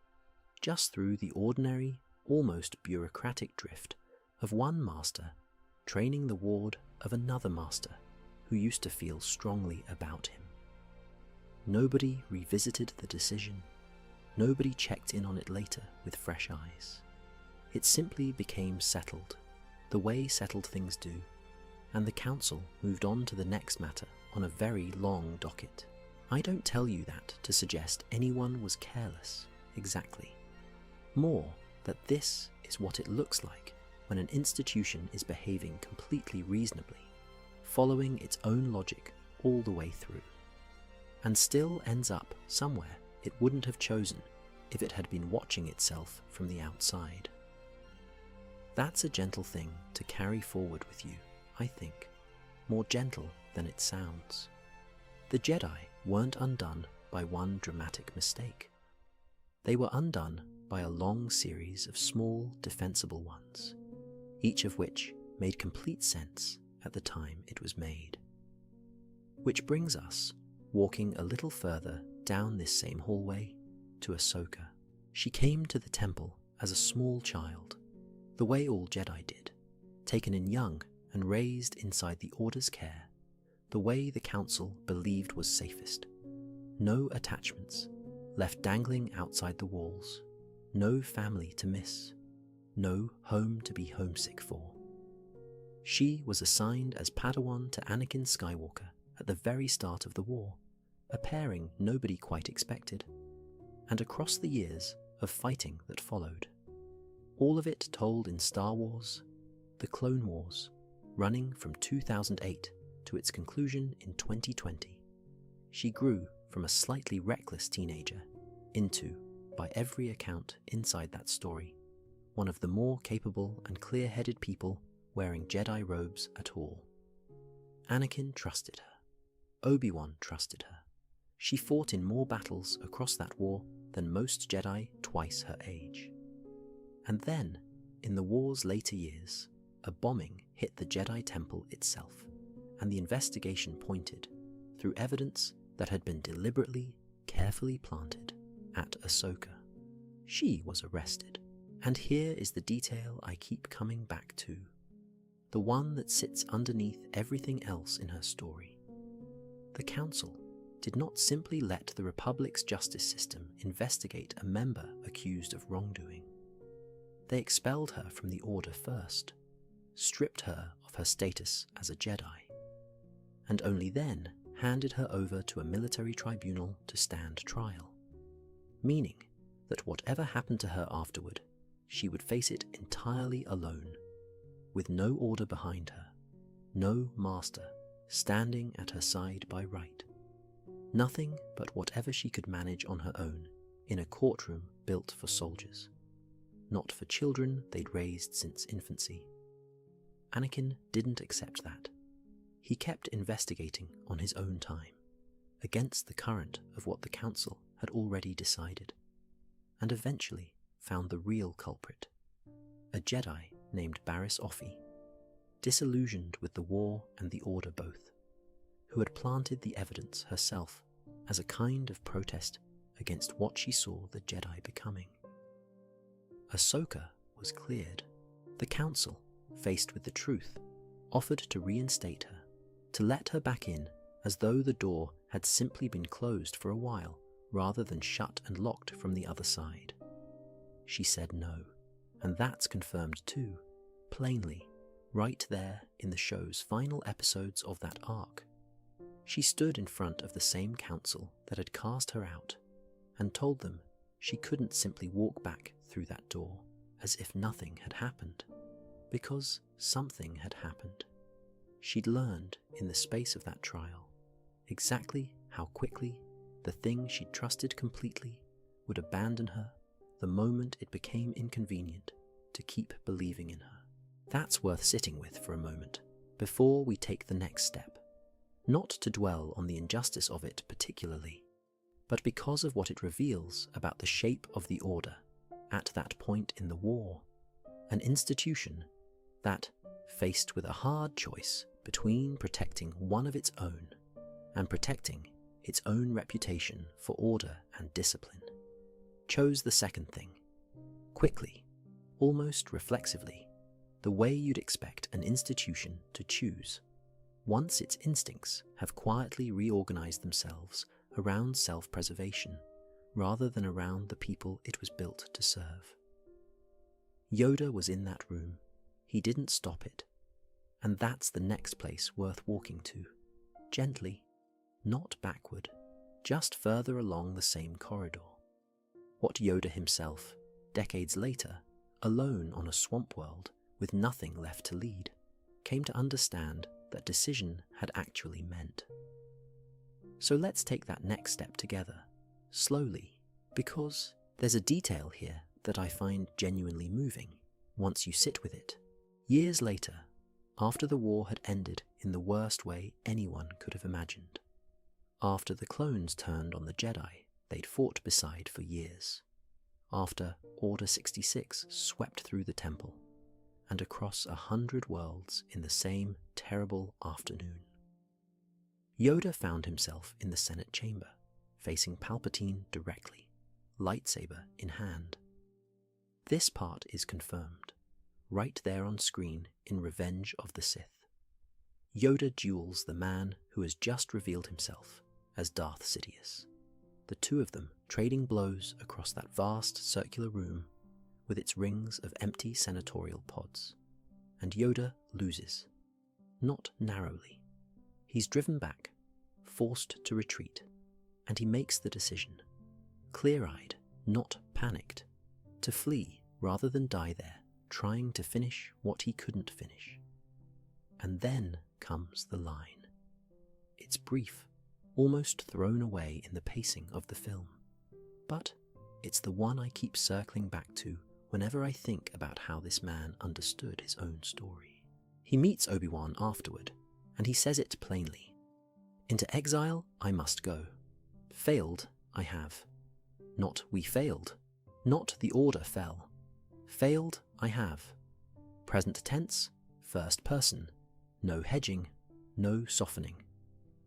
just through the ordinary, almost bureaucratic drift of one master training the ward of another master who used to feel strongly about him. Nobody revisited the decision. Nobody checked in on it later with fresh eyes. It simply became settled, the way settled things do, and the Council moved on to the next matter on a very long docket. I don't tell you that to suggest anyone was careless, exactly. More that this is what it looks like when an institution is behaving completely reasonably, following its own logic all the way through, and still ends up somewhere it wouldn't have chosen if it had been watching itself from the outside. That's a gentle thing to carry forward with you, I think, more gentle than it sounds. The Jedi weren't undone by one dramatic mistake. They were undone by a long series of small, defensible ones, each of which made complete sense at the time it was made. Which brings us, walking a little further down this same hallway, to Ahsoka. She came to the temple as a small child, the way all Jedi did, taken in young and raised inside the Order's care, the way the Council believed was safest. No attachments, left dangling outside the walls, no family to miss, no home to be homesick for. She was assigned as Padawan to Anakin Skywalker at the very start of the war, a pairing nobody quite expected, and across the years of fighting that followed. All of it told in Star Wars, The Clone Wars, running from 2008 to its conclusion in 2020. She grew from a slightly reckless teenager into, by every account inside that story, one of the more capable and clear-headed people wearing Jedi robes at all. Anakin trusted her. Obi-Wan trusted her. She fought in more battles across that war than most Jedi twice her age. And then, in the war's later years, a bombing hit the Jedi Temple itself, and the investigation pointed, through evidence that had been deliberately, carefully planted, at Ahsoka. She was arrested, and here is the detail I keep coming back to, the one that sits underneath everything else in her story. The Council did not simply let the Republic's justice system investigate a member accused of wrongdoing. They expelled her from the Order first, stripped her of her status as a Jedi, and only then handed her over to a military tribunal to stand trial, meaning that whatever happened to her afterward, she would face it entirely alone, with no order behind her, no master standing at her side by right. Nothing but whatever she could manage on her own in a courtroom built for soldiers, not for children they'd raised since infancy. Anakin didn't accept that. He kept investigating on his own time, against the current of what the Council had already decided, and eventually found the real culprit, a Jedi named Barriss Offee, disillusioned with the war and the Order both, who had planted the evidence herself as a kind of protest against what she saw the Jedi becoming. Ahsoka was cleared. The Council, faced with the truth, offered to reinstate her, to let her back in as though the door had simply been closed for a while rather than shut and locked from the other side. She said no, and that's confirmed too, plainly, right there in the show's final episodes of that arc. She stood in front of the same council that had cast her out and told them she couldn't simply walk back through that door as if nothing had happened, because something had happened. She'd learned in the space of that trial exactly how quickly the thing she'd trusted completely would abandon her the moment it became inconvenient to keep believing in her. That's worth sitting with for a moment before we take the next step. Not to dwell on the injustice of it particularly, but because of what it reveals about the shape of the Order at that point in the war, an institution that, faced with a hard choice between protecting one of its own and protecting its own reputation for order and discipline, chose the second thing, quickly, almost reflexively, the way you'd expect an institution to choose, once its instincts have quietly reorganized themselves around self-preservation rather than around the people it was built to serve. Yoda was in that room. He didn't stop it. And that's the next place worth walking to, gently, not backward, just further along the same corridor. What Yoda himself, decades later, alone on a swamp world with nothing left to lead, came to understand that decision had actually meant. So let's take that next step together, slowly, because there's a detail here that I find genuinely moving, once you sit with it. Years later, after the war had ended in the worst way anyone could have imagined, after the clones turned on the Jedi they'd fought beside for years, after Order 66 swept through the temple and across 100 worlds in the same terrible afternoon, Yoda found himself in the Senate chamber, facing Palpatine directly, lightsaber in hand. This part is confirmed, right there on screen in Revenge of the Sith. Yoda duels the man who has just revealed himself as Darth Sidious, the two of them trading blows across that vast circular room with its rings of empty senatorial pods. And Yoda loses, not narrowly. He's driven back, forced to retreat, and he makes the decision, clear-eyed, not panicked, to flee rather than die there, trying to finish what he couldn't finish. And then comes the line. It's brief, almost thrown away in the pacing of the film, but it's the one I keep circling back to whenever I think about how this man understood his own story. He meets Obi-Wan afterward, and he says it plainly. Into exile I must go. Failed I have. Not we failed. Not the Order fell. Failed I have. Present tense, first person. No hedging, no softening.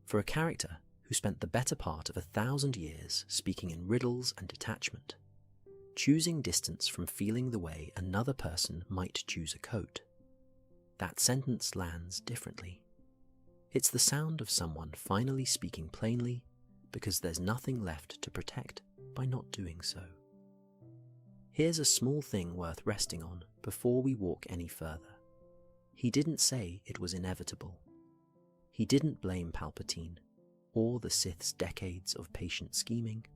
For a character who spent the better part of 1,000 years speaking in riddles and detachment, choosing distance from feeling the way another person might choose a coat, that sentence lands differently. It's the sound of someone finally speaking plainly because there's nothing left to protect by not doing so. Here's a small thing worth resting on before we walk any further. He didn't say it was inevitable. He didn't blame Palpatine, or the Sith's decades of patient scheming,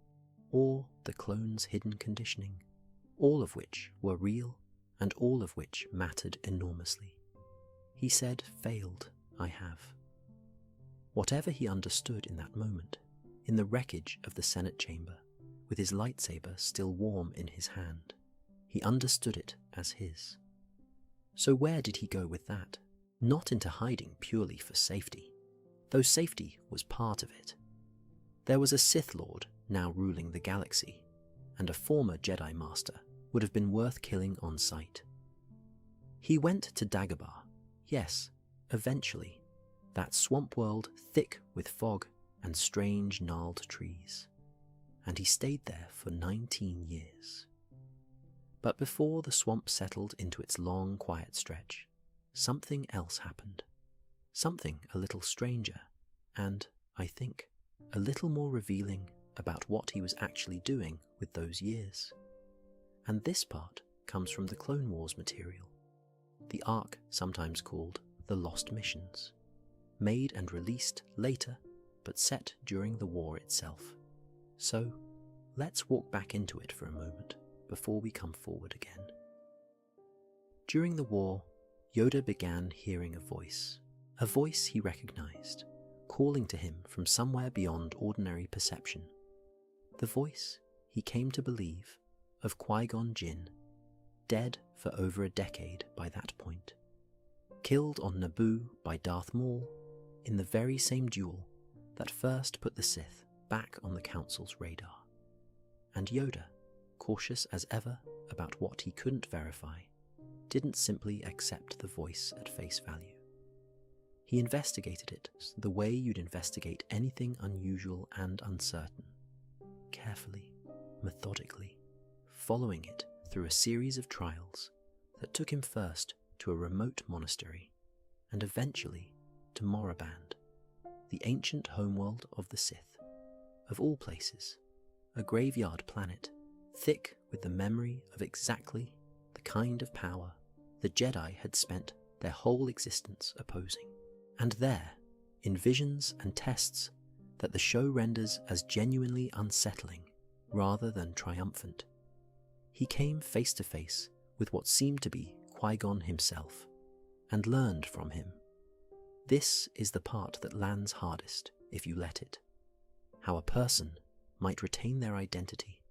or the clones' hidden conditioning, all of which were real and all of which mattered enormously. He said, failed I have. Whatever he understood in that moment, in the wreckage of the Senate chamber, with his lightsaber still warm in his hand, he understood it as his. So where did he go with that? Not into hiding purely for safety, though safety was part of it. There was a Sith Lord now ruling the galaxy, and a former Jedi Master would have been worth killing on sight. He went to Dagobah, yes, eventually, that swamp world thick with fog and strange gnarled trees, and he stayed there for 19 years. But before the swamp settled into its long, quiet stretch, something else happened. Something a little stranger, and, I think, a little more revealing about what he was actually doing with those years. And this part comes from the Clone Wars material, the arc sometimes called the Lost Missions, made and released later, but set during the war itself. So, let's walk back into it for a moment before we come forward again. During the war, Yoda began hearing a voice he recognized, calling to him from somewhere beyond ordinary perception. The voice, he came to believe, of Qui-Gon Jinn, dead for over a decade by that point, killed on Naboo by Darth Maul in the very same duel that first put the Sith back on the Council's radar. And Yoda, cautious as ever about what he couldn't verify, didn't simply accept the voice at face value. He investigated it the way you'd investigate anything unusual and uncertain, carefully, methodically, following it through a series of trials that took him first to a remote monastery and eventually to Moraband, the ancient homeworld of the Sith, of all places, a graveyard planet thick with the memory of exactly the kind of power the Jedi had spent their whole existence opposing. And there, in visions and tests that the show renders as genuinely unsettling rather than triumphant, he came face to face with what seemed to be Qui-Gon himself, and learned from him. This is the part that lands hardest if you let it. How a person might retain their identity,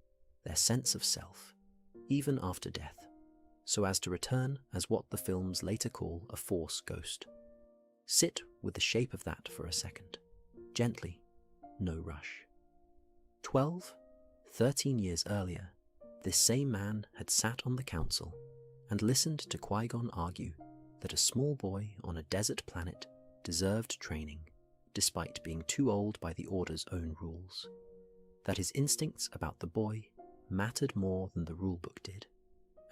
their sense of self, even after death, so as to return as what the films later call a Force ghost. Sit with the shape of that for a second. Gently, no rush. 12, 13 years earlier, this same man had sat on the council and listened to Qui-Gon argue that a small boy on a desert planet deserved training despite being too old by the Order's own rules, that his instincts about the boy mattered more than the rulebook did,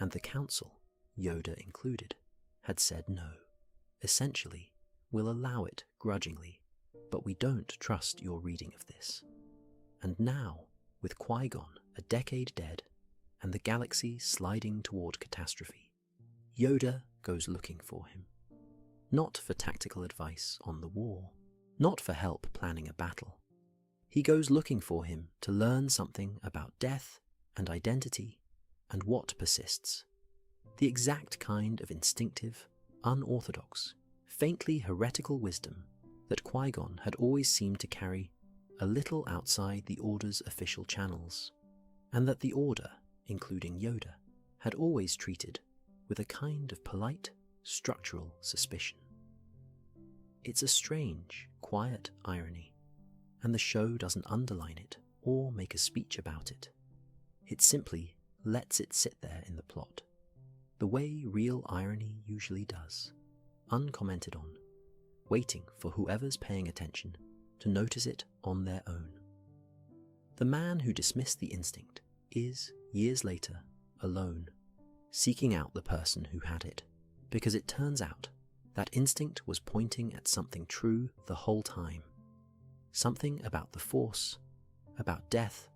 and the council, Yoda included, had said no. Essentially, we'll allow it grudgingly, but we don't trust your reading of this. And now, with Qui-Gon a decade dead, and the galaxy sliding toward catastrophe, Yoda goes looking for him. Not for tactical advice on the war, not for help planning a battle. He goes looking for him to learn something about death and identity and what persists. The exact kind of instinctive, unorthodox, faintly heretical wisdom that Qui-Gon had always seemed to carry a little outside the Order's official channels, and that the Order, including Yoda, had always treated with a kind of polite, structural suspicion. It's a strange, quiet irony, and the show doesn't underline it or make a speech about it. It simply lets it sit there in the plot, the way real irony usually does, uncommented on, waiting for whoever's paying attention to notice it on their own. The man who dismissed the instinct is, years later, alone, seeking out the person who had it, because it turns out that instinct was pointing at something true the whole time. Something about the Force, about death,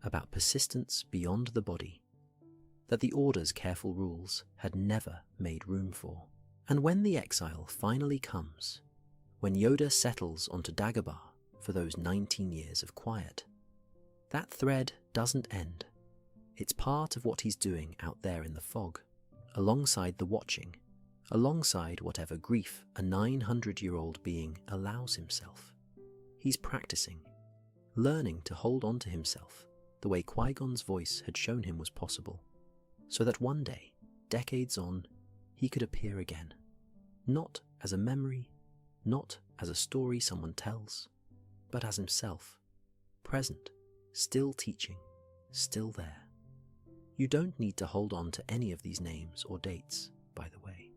about persistence beyond the body, that the Order's careful rules had never made room for. And when the exile finally comes, when Yoda settles onto Dagobah for those 19 years of quiet, that thread doesn't end. It's part of what he's doing out there in the fog, alongside the watching, alongside whatever grief a 900-year-old being allows himself. He's practicing, learning to hold on to himself the way Qui-Gon's voice had shown him was possible, so that one day, decades on, he could appear again, not as a memory, not as a story someone tells, but as himself, present, still teaching, still there. You don't need to hold on to any of these names or dates, by the way.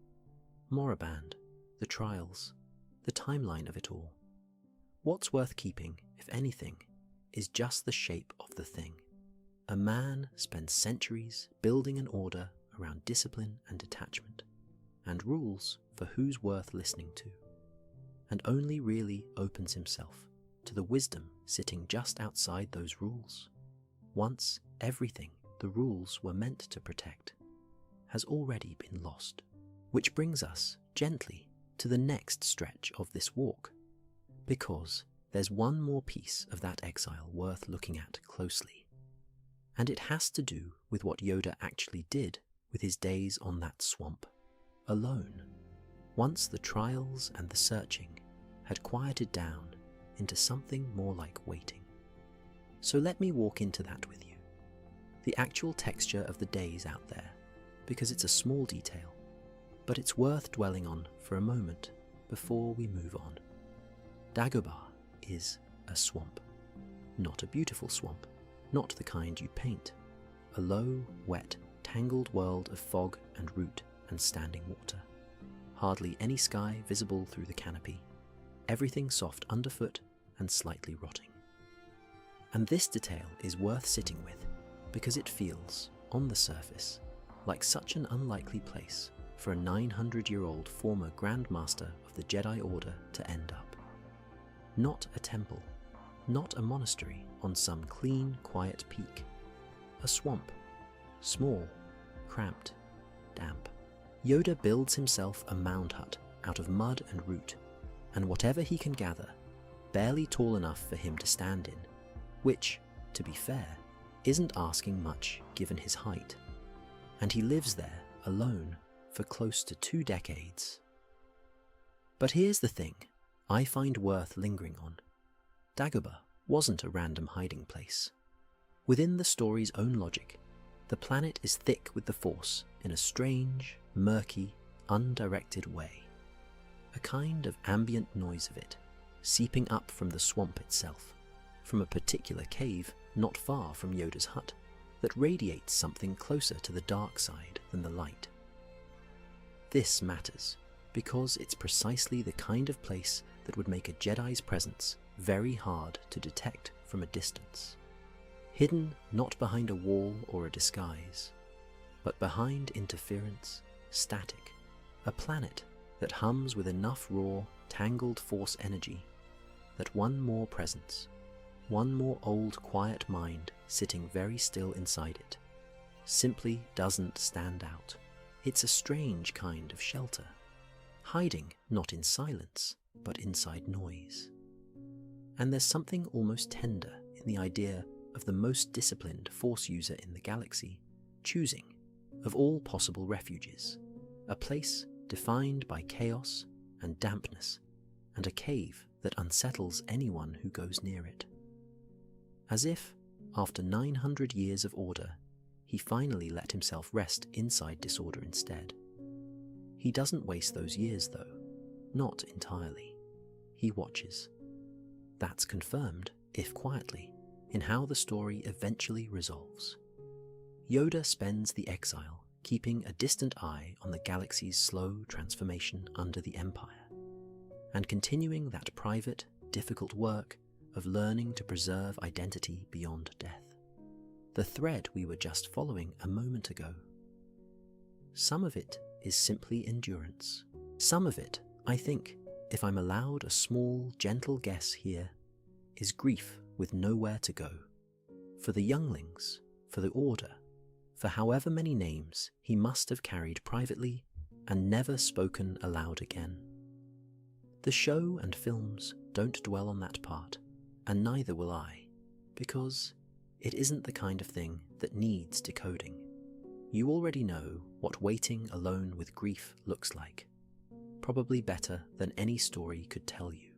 Moraband, the trials, the timeline of it all. What's worth keeping, if anything, is just the shape of the thing. A man spends centuries building an order around discipline and detachment, and rules for who's worth listening to, and only really opens himself to the wisdom sitting just outside those rules, once everything the rules were meant to protect has already been lost. Which brings us, gently, to the next stretch of this walk, because there's one more piece of that exile worth looking at closely, and it has to do with what Yoda actually did with his days on that swamp, alone, once the trials and the searching had quieted down into something more like waiting. So let me walk into that with you, the actual texture of the days out there, because it's a small detail, but it's worth dwelling on for a moment before we move on. Dagobah is a swamp. Not a beautiful swamp, not the kind you paint. A low, wet, tangled world of fog and root and standing water. Hardly any sky visible through the canopy. Everything soft underfoot and slightly rotting. And this detail is worth sitting with because it feels, on the surface, like such an unlikely place for a 900-year-old former Grand Master of the Jedi Order to end up. Not a temple, not a monastery on some clean, quiet peak. A swamp, small, cramped, damp. Yoda builds himself a mound hut out of mud and root, and whatever he can gather, barely tall enough for him to stand in, which, to be fair, isn't asking much given his height. And he lives there, alone, for close to 2 decades. But here's the thing I find worth lingering on. Dagobah wasn't a random hiding place. Within the story's own logic, The planet is thick with the Force in a strange, murky, undirected way. A kind of ambient noise of it, seeping up from the swamp itself, from a particular cave not far from Yoda's hut, that radiates something closer to the dark side than the light. This matters, because it's precisely the kind of place that would make a Jedi's presence very hard to detect from a distance. Hidden not behind a wall or a disguise, but behind interference, static, a planet that hums with enough raw, tangled Force energy that one more presence, one more old quiet mind sitting very still inside it, simply doesn't stand out. It's a strange kind of shelter, hiding not in silence, but inside noise. And there's something almost tender in the idea of the most disciplined Force user in the galaxy choosing, of all possible refuges, a place defined by chaos and dampness, and a cave that unsettles anyone who goes near it. As if, after 900 years of order, he finally let himself rest inside disorder instead. He doesn't waste those years though, not entirely. He watches. That's confirmed, if quietly, in how the story eventually resolves. Yoda spends the exile keeping a distant eye on the galaxy's slow transformation under the Empire, and continuing that private, difficult work of learning to preserve identity beyond death. The thread we were just following a moment ago. Some of it is simply endurance. Some of it, I think, if I'm allowed a small, gentle guess here, is grief with nowhere to go. For the younglings, for the Order, for however many names he must have carried privately and never spoken aloud again. The show and films don't dwell on that part, and neither will I, because it isn't the kind of thing that needs decoding. You already know what waiting alone with grief looks like, probably better than any story could tell you.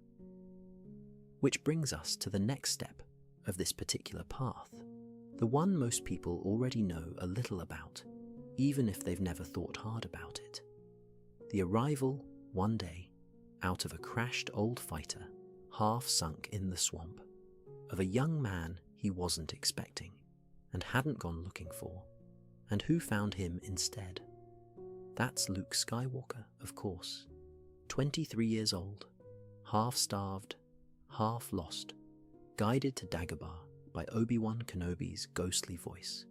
Which brings us to the next step of this particular path, the one most people already know a little about, even if they've never thought hard about it. The arrival, one day, out of a crashed old fighter, half sunk in the swamp, of a young man he wasn't expecting, and hadn't gone looking for, and who found him instead. That's Luke Skywalker, of course, 23 years old, half-starved, half-lost, guided to Dagobah by Obi-Wan Kenobi's ghostly voice,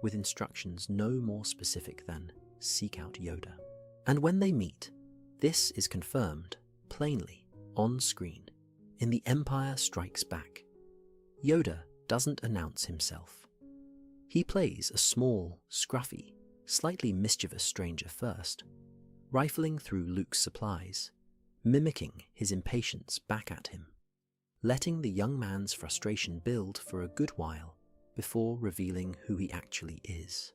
with instructions no more specific than, seek out Yoda. And when they meet, this is confirmed, plainly, on screen, in The Empire Strikes Back. Yoda doesn't announce himself. He plays a small, scruffy, slightly mischievous stranger first, rifling through Luke's supplies, mimicking his impatience back at him, letting the young man's frustration build for a good while before revealing who he actually is.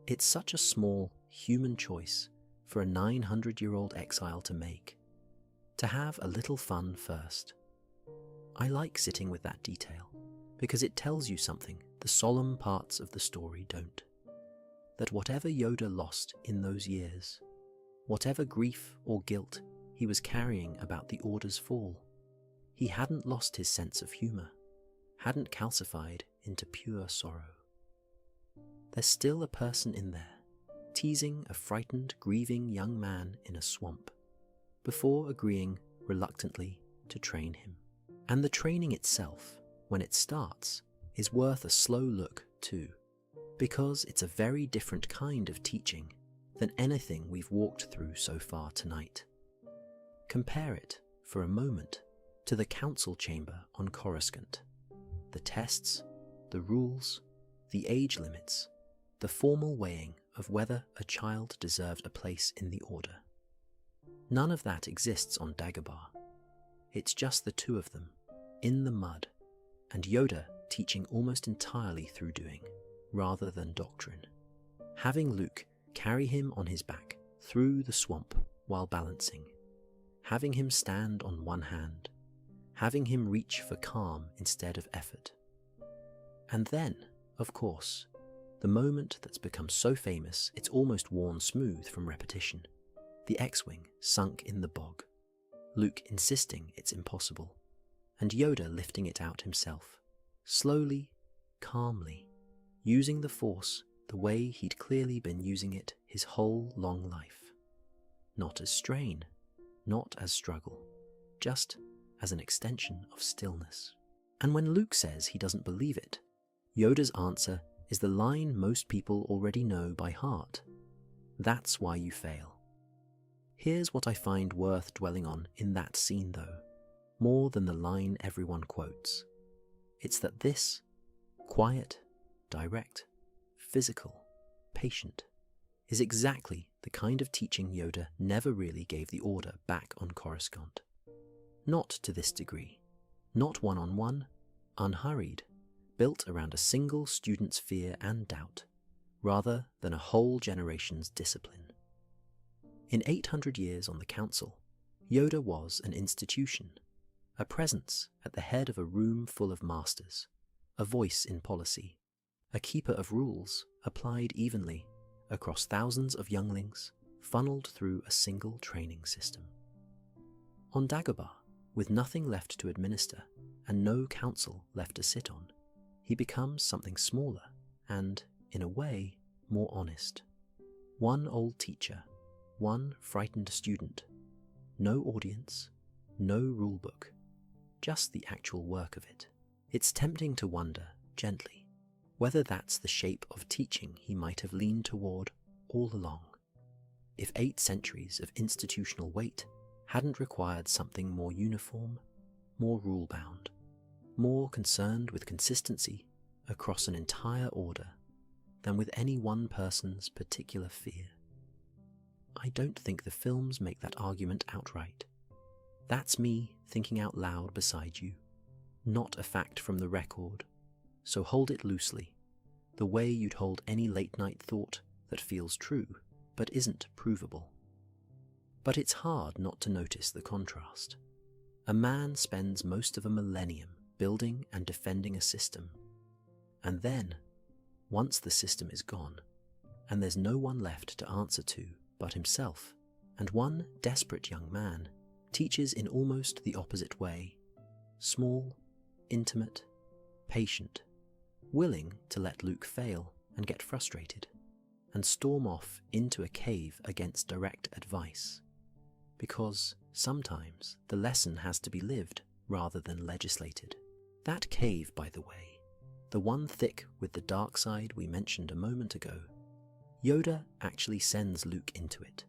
It's such a small, human choice for a 900-year-old exile to make, to have a little fun first. I like sitting with that detail, because it tells you something the solemn parts of the story don't. That whatever Yoda lost in those years, whatever grief or guilt he was carrying about the Order's fall, he hadn't lost his sense of humour, hadn't calcified into pure sorrow. There's still a person in there, teasing a frightened, grieving young man in a swamp, before agreeing reluctantly to train him. And the training itself, when it starts, is worth a slow look too, because it's a very different kind of teaching than anything we've walked through so far tonight. Compare it, for a moment, to the council chamber on Coruscant. The tests, the rules, the age limits, the formal weighing of whether a child deserved a place in the Order. None of that exists on Dagobah. It's just the two of them, in the mud, and Yoda teaching almost entirely through doing, rather than doctrine. Having Luke carry him on his back through the swamp while balancing, having him stand on one hand, having him reach for calm instead of effort. And then, of course, the moment that's become so famous it's almost worn smooth from repetition. The X-Wing sunk in the bog, Luke insisting it's impossible, and Yoda lifting it out himself, slowly, calmly, using the Force the way he'd clearly been using it his whole long life. Not as strain, not as struggle, just as an extension of stillness. And when Luke says he doesn't believe it, Yoda's answer is the line most people already know by heart. That's why you fail. Here's what I find worth dwelling on in that scene though, more than the line everyone quotes. It's that this, quiet, direct, physical, patient, is exactly the kind of teaching Yoda never really gave the Order back on Coruscant. Not to this degree. Not one-on-one, unhurried, built around a single student's fear and doubt, rather than a whole generation's discipline. In 800 years on the Council, Yoda was an institution, a presence at the head of a room full of masters, a voice in policy, a keeper of rules applied evenly across thousands of younglings funneled through a single training system. On Dagobah, with nothing left to administer and no council left to sit on, he becomes something smaller and, in a way, more honest. One old teacher, one frightened student, no audience, no rulebook, just the actual work of it. It's tempting to wonder, gently, whether that's the shape of teaching he might have leaned toward all along. If 8 centuries of institutional weight hadn't required something more uniform, more rule-bound, more concerned with consistency across an entire order than with any one person's particular fear. I don't think the films make that argument outright. That's me thinking out loud beside you, not a fact from the record, so hold it loosely, the way you'd hold any late-night thought that feels true but isn't provable. But it's hard not to notice the contrast. A man spends most of a millennium building and defending a system, and then, once the system is gone, and there's no one left to answer to but himself, and one desperate young man teaches in almost the opposite way, small, intimate, patient, willing to let Luke fail and get frustrated, and storm off into a cave against direct advice. Because sometimes the lesson has to be lived rather than legislated. That cave, by the way, the one thick with the dark side we mentioned a moment ago, Yoda actually sends Luke into it,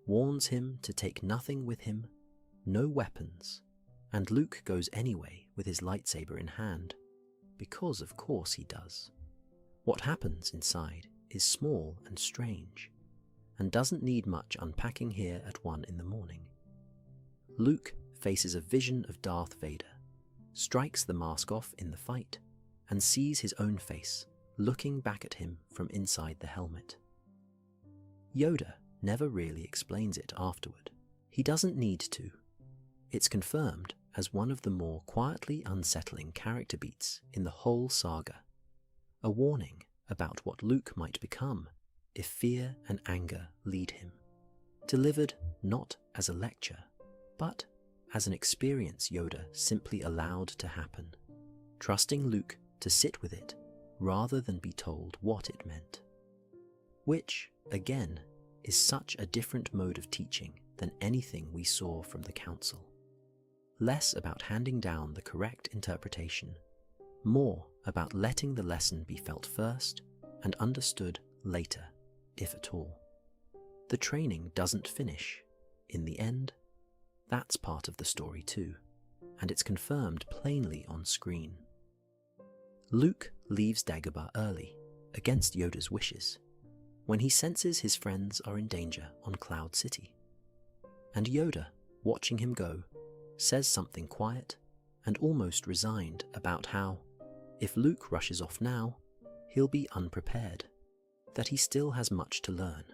warns him to take nothing with him, no weapons, and Luke goes anyway with his lightsaber in hand, because of course he does. What happens inside is small and strange, and doesn't need much unpacking here at 1 in the morning. Luke faces a vision of Darth Vader, strikes the mask off in the fight, and sees his own face looking back at him from inside the helmet. Yoda never really explains it afterward. He doesn't need to. It's confirmed as one of the more quietly unsettling character beats in the whole saga, a warning about what Luke might become if fear and anger lead him, delivered not as a lecture, but as an experience Yoda simply allowed to happen, trusting Luke to sit with it rather than be told what it meant. Which, again, is such a different mode of teaching than anything we saw from the Council. Less about handing down the correct interpretation, more about letting the lesson be felt first and understood later, if at all. The training doesn't finish. In the end, that's part of the story too, and it's confirmed plainly on screen. Luke leaves Dagobah early, against Yoda's wishes, when he senses his friends are in danger on Cloud City. And Yoda, watching him go, says something quiet and almost resigned about how, if Luke rushes off now, he'll be unprepared, that he still has much to learn.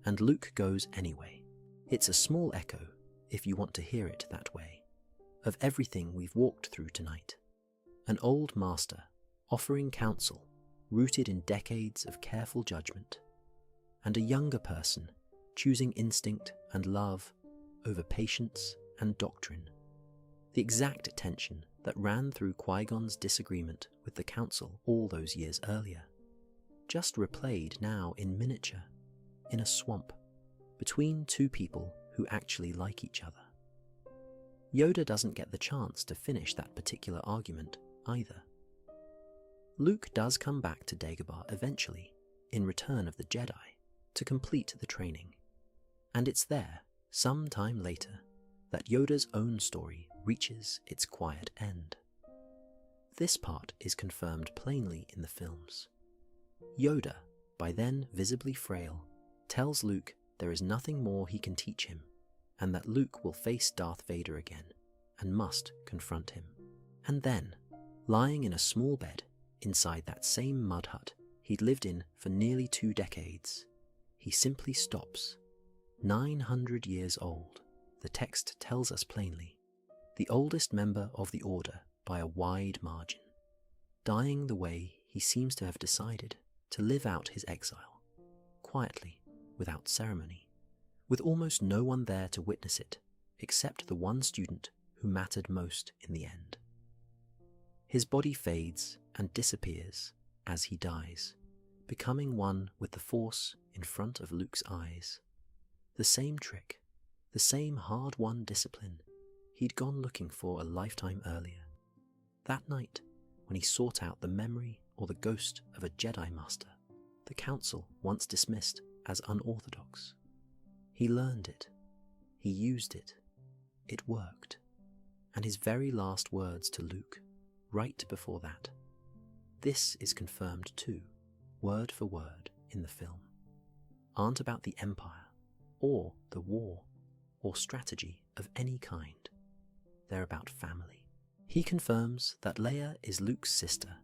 And Luke goes anyway. It's a small echo, if you want to hear it that way, of everything we've walked through tonight. An old master offering counsel rooted in decades of careful judgment, and a younger person choosing instinct and love over patience and doctrine. The exact tension that ran through Qui-Gon's disagreement with the Council all those years earlier, just replayed now in miniature, in a swamp, between two people who actually like each other. Yoda doesn't get the chance to finish that particular argument either. Luke does come back to Dagobah eventually, in Return of the Jedi, to complete the training, and it's there, some time later, that Yoda's own story reaches its quiet end. This part is confirmed plainly in the films. Yoda, by then visibly frail, tells Luke there is nothing more he can teach him, and that Luke will face Darth Vader again, and must confront him. And then, lying in a small bed inside that same mud hut he'd lived in for nearly 2 decades, he simply stops. 900 years old, the text tells us plainly, the oldest member of the Order by a wide margin, dying the way he seems to have decided to live out his exile, quietly, without ceremony, with almost no one there to witness it except the one student who mattered most in the end. His body fades and disappears as he dies, becoming one with the Force in front of Luke's eyes. The same trick, the same hard-won discipline he'd gone looking for a lifetime earlier. That night, when he sought out the memory or the ghost of a Jedi Master the Council once dismissed as unorthodox. He learned it. He used it. It worked. And his very last words to Luke, right before that, this is confirmed too, word for word, in the film, aren't about the Empire, or the war, or strategy of any kind. They're about family. He confirms that Leia is Luke's sister,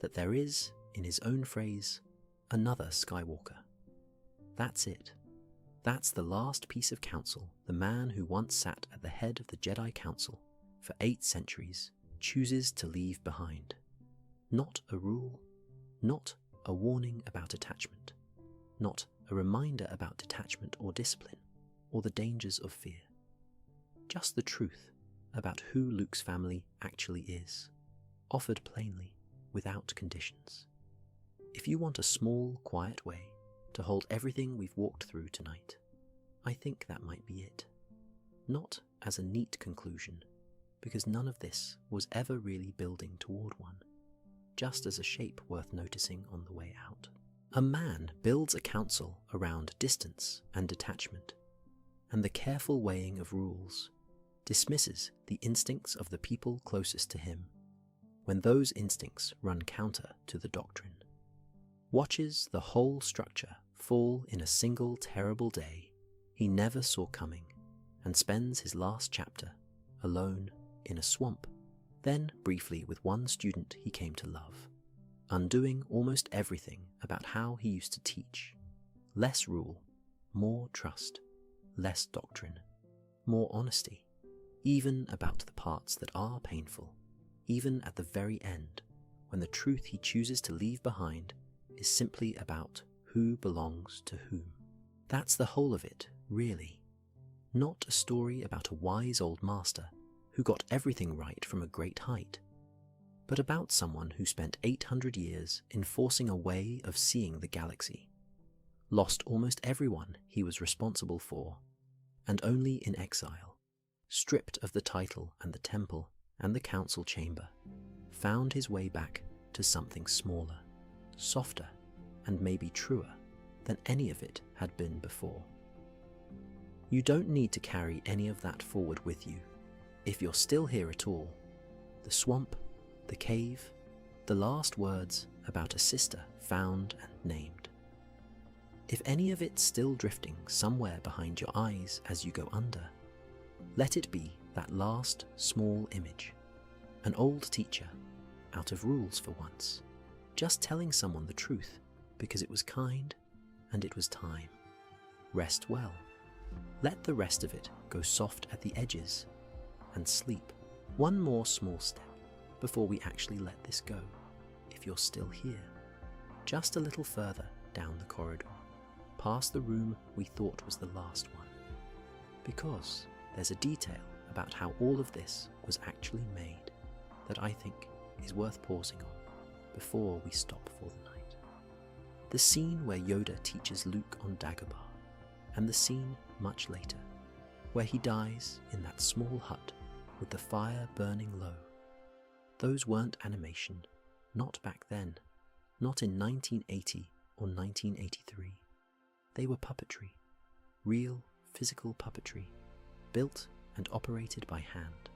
that there is, in his own phrase, another Skywalker. That's it. That's the last piece of counsel the man who once sat at the head of the Jedi Council for 8 centuries chooses to leave behind. Not a rule, not a warning about attachment, not a reminder about detachment or discipline, or the dangers of fear. Just the truth about who Luke's family actually is, offered plainly, without conditions. If you want a small, quiet way to hold everything we've walked through tonight, I think that might be it. Not as a neat conclusion, because none of this was ever really building toward one, just as a shape worth noticing on the way out. A man builds a council around distance and detachment, and the careful weighing of rules dismisses the instincts of the people closest to him, when those instincts run counter to the doctrine. Watches the whole structure fall in a single terrible day he never saw coming, and spends his last chapter alone in a swamp, then briefly with one student he came to love, undoing almost everything about how he used to teach. Less rule, more trust, less doctrine, more honesty, even about the parts that are painful, even at the very end, when the truth he chooses to leave behind is simply about who belongs to whom. That's the whole of it, really. Not a story about a wise old master who got everything right from a great height, but about someone who spent 800 years enforcing a way of seeing the galaxy, lost almost everyone he was responsible for, and only in exile, stripped of the title and the temple and the council chamber, found his way back to something smaller, softer, and maybe truer than any of it had been before. You don't need to carry any of that forward with you. If you're still here at all, the swamp, the cave, the last words about a sister found and named. If any of it's still drifting somewhere behind your eyes as you go under, let it be that last small image, an old teacher, out of rules for once, just telling someone the truth because it was kind and it was time. Rest well. Let the rest of it go soft at the edges and sleep. One more small step before we actually let this go, if you're still here. just a little further down the corridor, past the room we thought was the last one. Because there's a detail about how all of this was actually made that I think is worth pausing on before we stop for the night. The scene where Yoda teaches Luke on Dagobah, and the scene much later where he dies in that small hut with the fire burning low. Those weren't animation, not back then, not in 1980 or 1983. They were puppetry, real physical puppetry, built and operated by hand,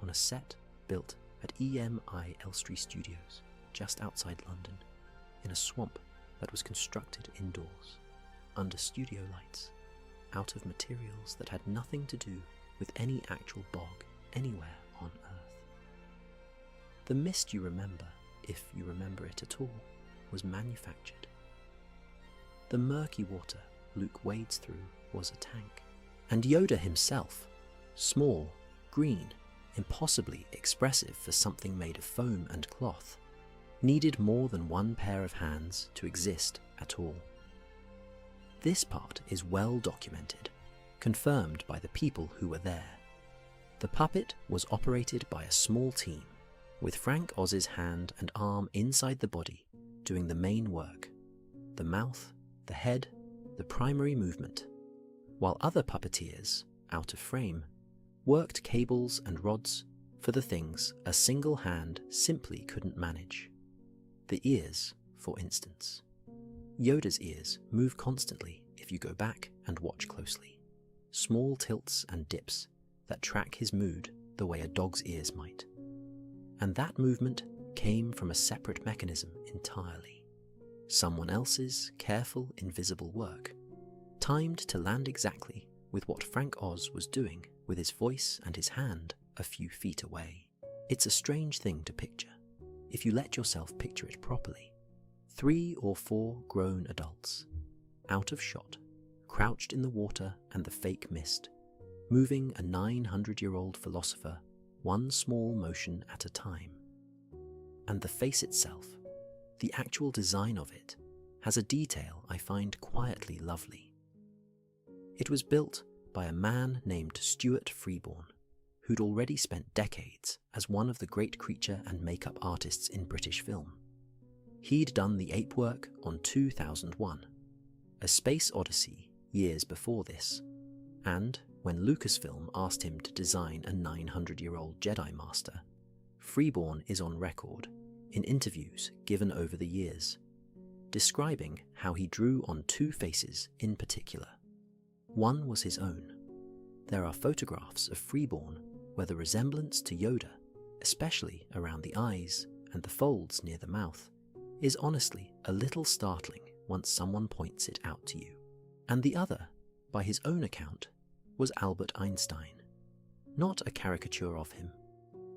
on a set built at EMI Elstree Studios, just outside London, in a swamp that was constructed indoors, under studio lights, out of materials that had nothing to do with any actual bog anywhere on Earth. The mist you remember, if you remember it at all, was manufactured. The murky water Luke wades through was a tank, and Yoda himself, small, green, impossibly expressive for something made of foam and cloth, needed more than one pair of hands to exist at all. This part is well documented, confirmed by the people who were there. The puppet was operated by a small team, with Frank Oz's hand and arm inside the body doing the main work, the mouth, the head, the primary movement, while other puppeteers, out of frame, worked cables and rods for the things a single hand simply couldn't manage. The ears, for instance. Yoda's ears move constantly if you go back and watch closely. Small tilts and dips that track his mood the way a dog's ears might. And that movement came from a separate mechanism entirely. Someone else's careful, invisible work, timed to land exactly with what Frank Oz was doing with his voice and his hand a few feet away. It's a strange thing to picture, if you let yourself picture it properly. 3 or 4 grown adults, out of shot, crouched in the water and the fake mist, moving a 900-year-old philosopher one small motion at a time. And the face itself, the actual design of it, has a detail I find quietly lovely. It was built by a man named Stuart Freeborn, who'd already spent decades as one of the great creature and makeup artists in British film. He'd done the ape work on 2001, A Space Odyssey years before this, and when Lucasfilm asked him to design a 900-year-old Jedi Master, Freeborn is on record, in interviews given over the years, describing how he drew on 2 faces in particular. One was his own. There are photographs of Freeborn where the resemblance to Yoda, especially around the eyes and the folds near the mouth, is honestly a little startling once someone points it out to you. And the other, by his own account, was Albert Einstein. Not a caricature of him,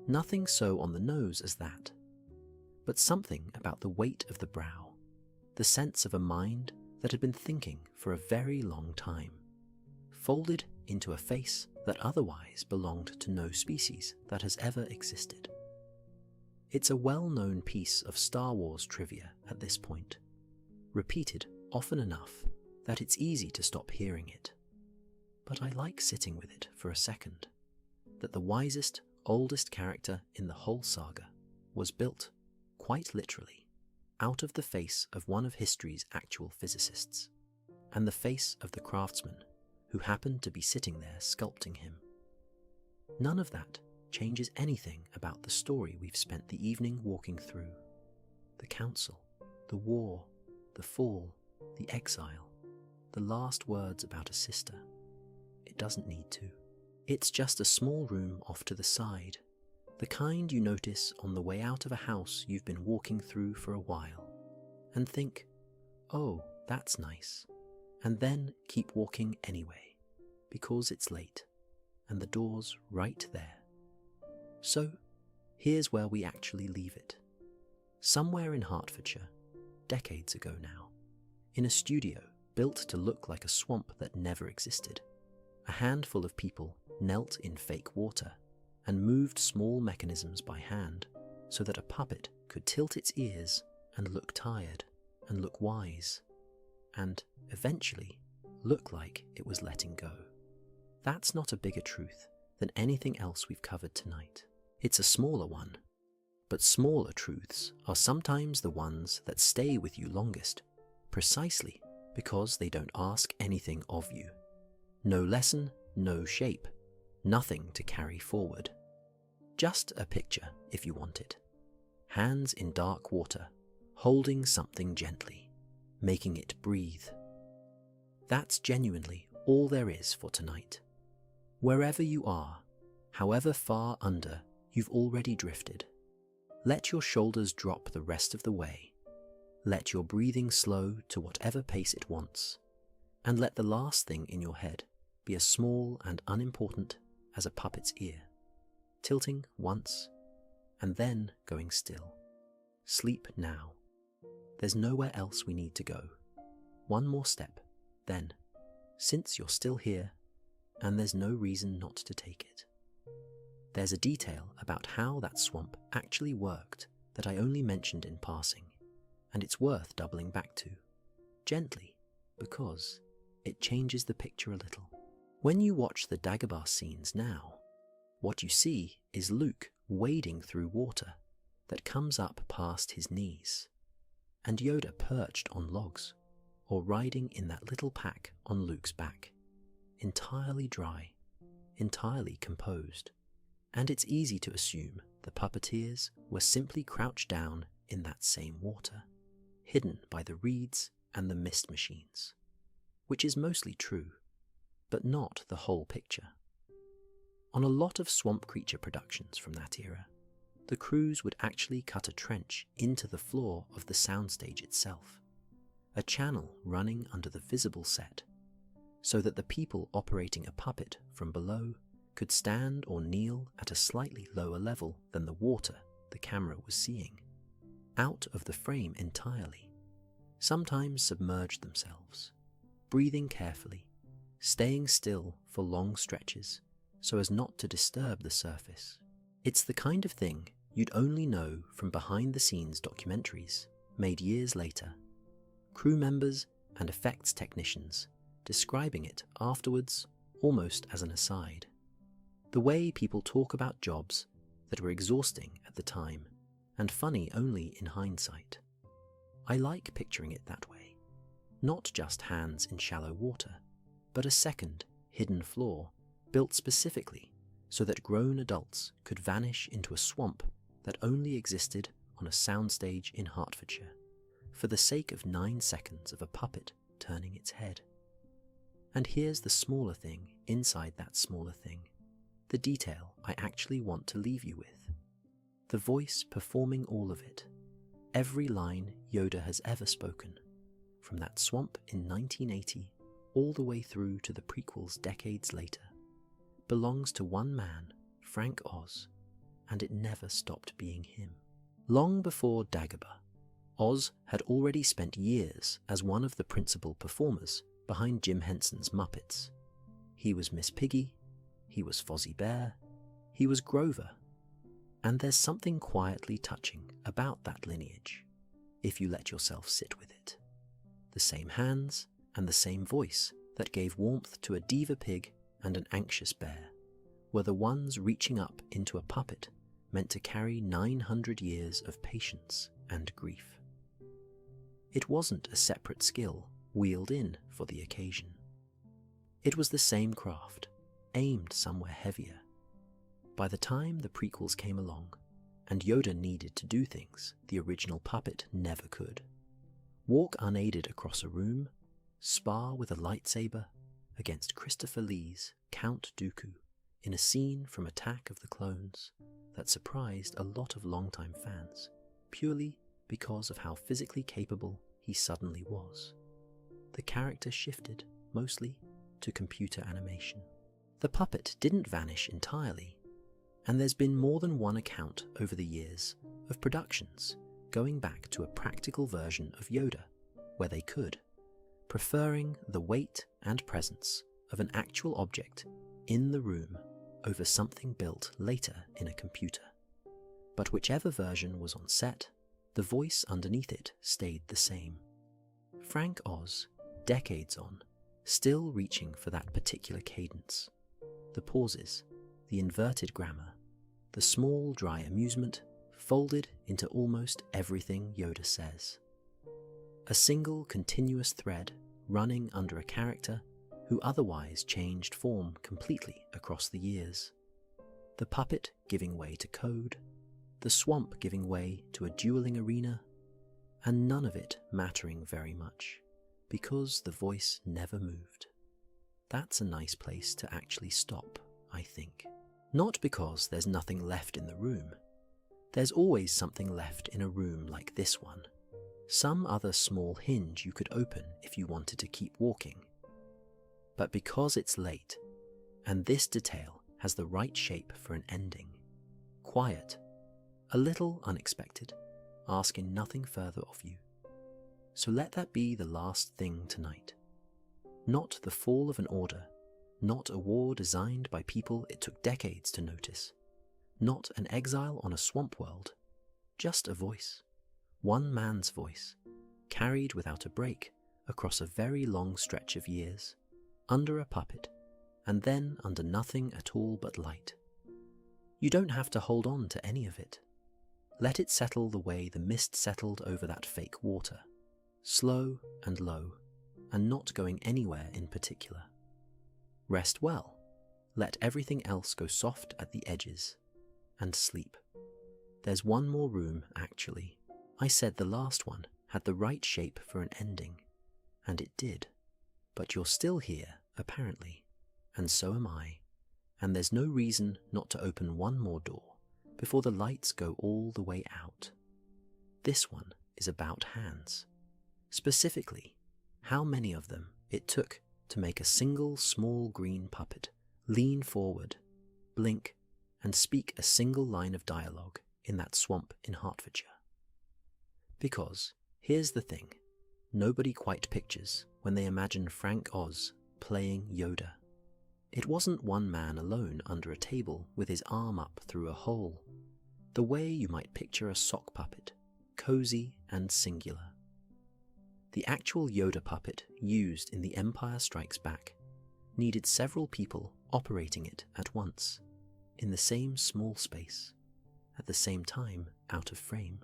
nothing so on the nose as that, but something about the weight of the brow, the sense of a mind that had been thinking for a very long time, folded into a face that otherwise belonged to no species that has ever existed. It's a well-known piece of Star Wars trivia at this point, repeated often enough that it's easy to stop hearing it. But I like sitting with it for a second, that the wisest, oldest character in the whole saga was built, quite literally, out of the face of one of history's actual physicists, and the face of the craftsman who happened to be sitting there sculpting him. None of that changes anything about the story we've spent the evening walking through. The council, the war, the fall, the exile, the last words about a sister. It doesn't need to. It's just a small room off to the side, the kind you notice on the way out of a house you've been walking through for a while, and think, oh, that's nice, and then keep walking anyway, because it's late, and the door's right there. So, here's where we actually leave it. Somewhere in Hertfordshire, decades ago now, in a studio built to look like a swamp that never existed, a handful of people knelt in fake water and moved small mechanisms by hand so that a puppet could tilt its ears and look tired and look wise, and eventually look like it was letting go. That's not a bigger truth than anything else we've covered tonight. It's a smaller one, but smaller truths are sometimes the ones that stay with you longest, precisely because they don't ask anything of you. No lesson, no shape, nothing to carry forward. Just a picture if you want it. Hands in dark water, holding something gently, making it breathe. That's genuinely all there is for tonight. Wherever you are, however far under you've already drifted, let your shoulders drop the rest of the way. Let your breathing slow to whatever pace it wants, and let the last thing in your head be as small and unimportant as a puppet's ear, tilting once and then going still. Sleep now. There's nowhere else we need to go. One more step, then, since you're still here, and there's no reason not to take it. There's a detail about how that swamp actually worked that I only mentioned in passing, and it's worth doubling back to, gently, because it changes the picture a little. When you watch the Dagobah scenes now, what you see is Luke wading through water that comes up past his knees, and Yoda perched on logs, or riding in that little pack on Luke's back, entirely dry, entirely composed, and it's easy to assume the puppeteers were simply crouched down in that same water, hidden by the reeds and the mist machines, which is mostly true, but not the whole picture. On a lot of swamp creature productions from that era, the crews would actually cut a trench into the floor of the soundstage itself, a channel running under the visible set, so that the people operating a puppet from below could stand or kneel at a slightly lower level than the water the camera was seeing, out of the frame entirely, sometimes submerged themselves, breathing carefully, staying still for long stretches so as not to disturb the surface. It's the kind of thing you'd only know from behind-the-scenes documentaries made years later, crew members and effects technicians describing it afterwards almost as an aside. The way people talk about jobs that were exhausting at the time and funny only in hindsight. I like picturing it that way. Not just hands in shallow water, but a second, hidden floor built specifically so that grown adults could vanish into a swamp that only existed on a soundstage in Hertfordshire for the sake of 9 seconds of a puppet turning its head. And here's the smaller thing inside that smaller thing, the detail I actually want to leave you with. The voice performing all of it, every line Yoda has ever spoken, from that swamp in 1980 all the way through to the prequels decades later, belongs to one man, Frank Oz, and it never stopped being him. Long before Dagobah, Oz had already spent years as one of the principal performers behind Jim Henson's Muppets. He was Miss Piggy, he was Fozzie Bear, he was Grover, and there's something quietly touching about that lineage, if you let yourself sit with it. The same hands and the same voice that gave warmth to a diva pig and an anxious bear were the ones reaching up into a puppet meant to carry 900 years of patience and grief. It wasn't a separate skill wheeled in for the occasion. It was the same craft, aimed somewhere heavier. By the time the prequels came along, and Yoda needed to do things the original puppet never could, walk unaided across a room, spar with a lightsaber against Christopher Lee's Count Dooku in a scene from Attack of the Clones that surprised a lot of longtime fans, purely because of how physically capable he suddenly was. The character shifted, mostly, to computer animation. The puppet didn't vanish entirely, and there's been more than one account over the years of productions going back to a practical version of Yoda, where they could, preferring the weight and presence of an actual object in the room over something built later in a computer. But whichever version was on set, the voice underneath it stayed the same. Frank Oz, decades on, still reaching for that particular cadence. The pauses, the inverted grammar, the small dry amusement folded into almost everything Yoda says. A single continuous thread running under a character who otherwise changed form completely across the years. The puppet giving way to code, the swamp giving way to a dueling arena, and none of it mattering very much, because the voice never moved. That's a nice place to actually stop, I think. Not because there's nothing left in the room. There's always something left in a room like this one. Some other small hinge you could open if you wanted to keep walking. But because it's late, and this detail has the right shape for an ending, quiet, a little unexpected, asking nothing further of you. So let that be the last thing tonight. Not the fall of an order, not a war designed by people it took decades to notice, not an exile on a swamp world, just a voice, one man's voice, carried without a break across a very long stretch of years, under a puppet, and then under nothing at all but light. You don't have to hold on to any of it. Let it settle the way the mist settled over that fake water, slow and low, and not going anywhere in particular. Rest well, let everything else go soft at the edges, and sleep. There's one more room, actually. I said the last one had the right shape for an ending, and it did. But you're still here, apparently, and so am I, and there's no reason not to open one more door before the lights go all the way out. This one is about hands. Specifically, how many of them it took to make a single small green puppet lean forward, blink, and speak a single line of dialogue in that swamp in Hertfordshire. Because, here's the thing, nobody quite pictures when they imagine Frank Oz playing Yoda. It wasn't one man alone under a table with his arm up through a hole, the way you might picture a sock puppet, cozy and singular. The actual Yoda puppet used in The Empire Strikes Back needed several people operating it at once, in the same small space, at the same time out of frame,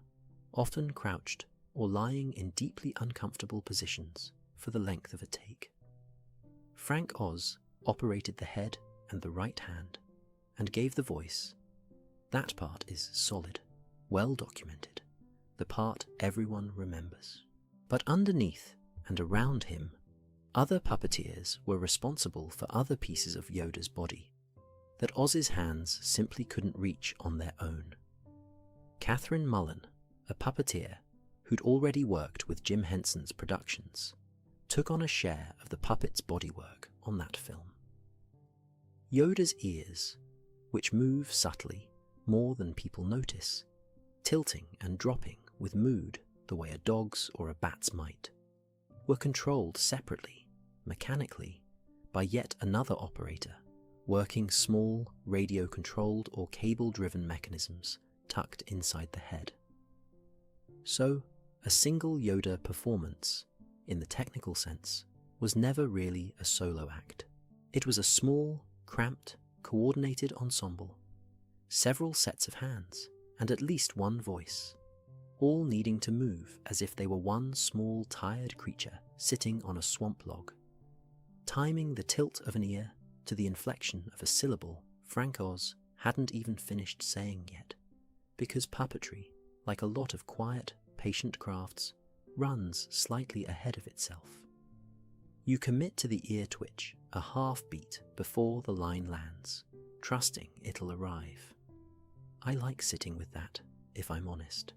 often crouched or lying in deeply uncomfortable positions for the length of a take. Frank Oz operated the head and the right hand, and gave the voice. That part is solid, well documented, the part everyone remembers. But underneath and around him, other puppeteers were responsible for other pieces of Yoda's body that Oz's hands simply couldn't reach on their own. Catherine Mullen, a puppeteer who'd already worked with Jim Henson's productions, took on a share of the puppet's bodywork on that film. Yoda's ears, which move subtly more than people notice, tilting and dropping with mood the way a dog's or a bat's might, were controlled separately, mechanically, by yet another operator, working small radio-controlled or cable-driven mechanisms tucked inside the head. So, a single Yoda performance, in the technical sense, was never really a solo act. It was a small, cramped, coordinated ensemble, several sets of hands, and at least one voice, all needing to move as if they were one small, tired creature sitting on a swamp log. Timing the tilt of an ear to the inflection of a syllable Frank Oz hadn't even finished saying yet, because puppetry, like a lot of quiet, patient crafts, runs slightly ahead of itself. You commit to the ear twitch a half beat before the line lands, trusting it'll arrive. I like sitting with that, if I'm honest.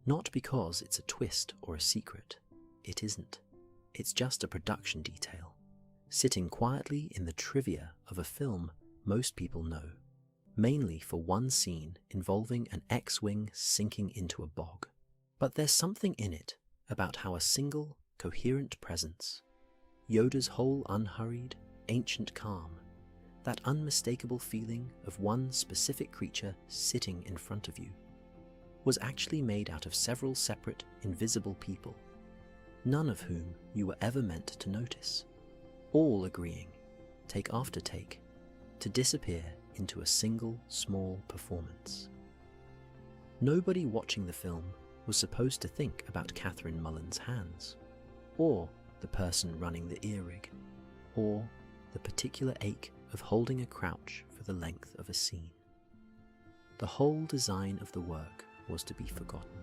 Not because it's a twist or a secret. It isn't. It's just a production detail, sitting quietly in the trivia of a film most people know, mainly for one scene involving an X-wing sinking into a bog. But there's something in it about how a single, coherent presence, Yoda's whole unhurried, ancient calm, that unmistakable feeling of one specific creature sitting in front of you, was actually made out of several separate, invisible people, none of whom you were ever meant to notice, all agreeing, take after take, to disappear into a single small performance. Nobody watching the film was supposed to think about Catherine Mullen's hands, or the person running the ear rig, or the particular ache of holding a crouch for the length of a scene. The whole design of the work was to be forgotten.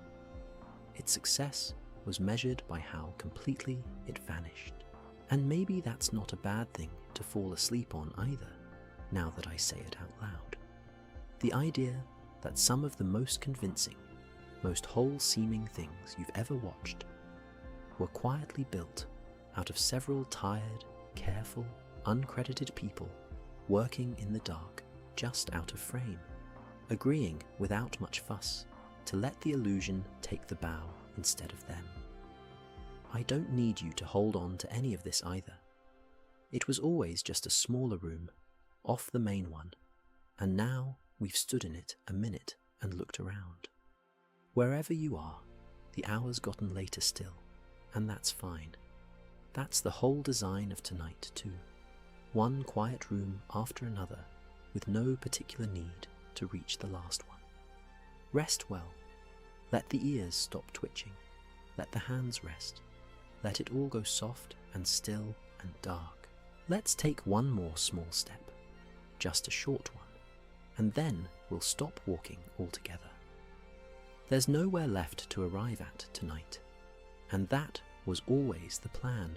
Its success was measured by how completely it vanished. And maybe that's not a bad thing to fall asleep on either, now that I say it out loud. The idea that some of the most convincing, most whole-seeming things you've ever watched were quietly built out of several tired, careful, uncredited people working in the dark just out of frame, agreeing without much fuss to let the illusion take the bow instead of them. I don't need you to hold on to any of this either. It was always just a smaller room, off the main one, and now we've stood in it a minute and looked around. Wherever you are, the hour's gotten later still, and that's fine. That's the whole design of tonight too. One quiet room after another, with no particular need to reach the last one. Rest well. Let the ears stop twitching. Let the hands rest. Let it all go soft and still and dark. Let's take one more small step, just a short one, and then we'll stop walking altogether. There's nowhere left to arrive at tonight, and that was always the plan.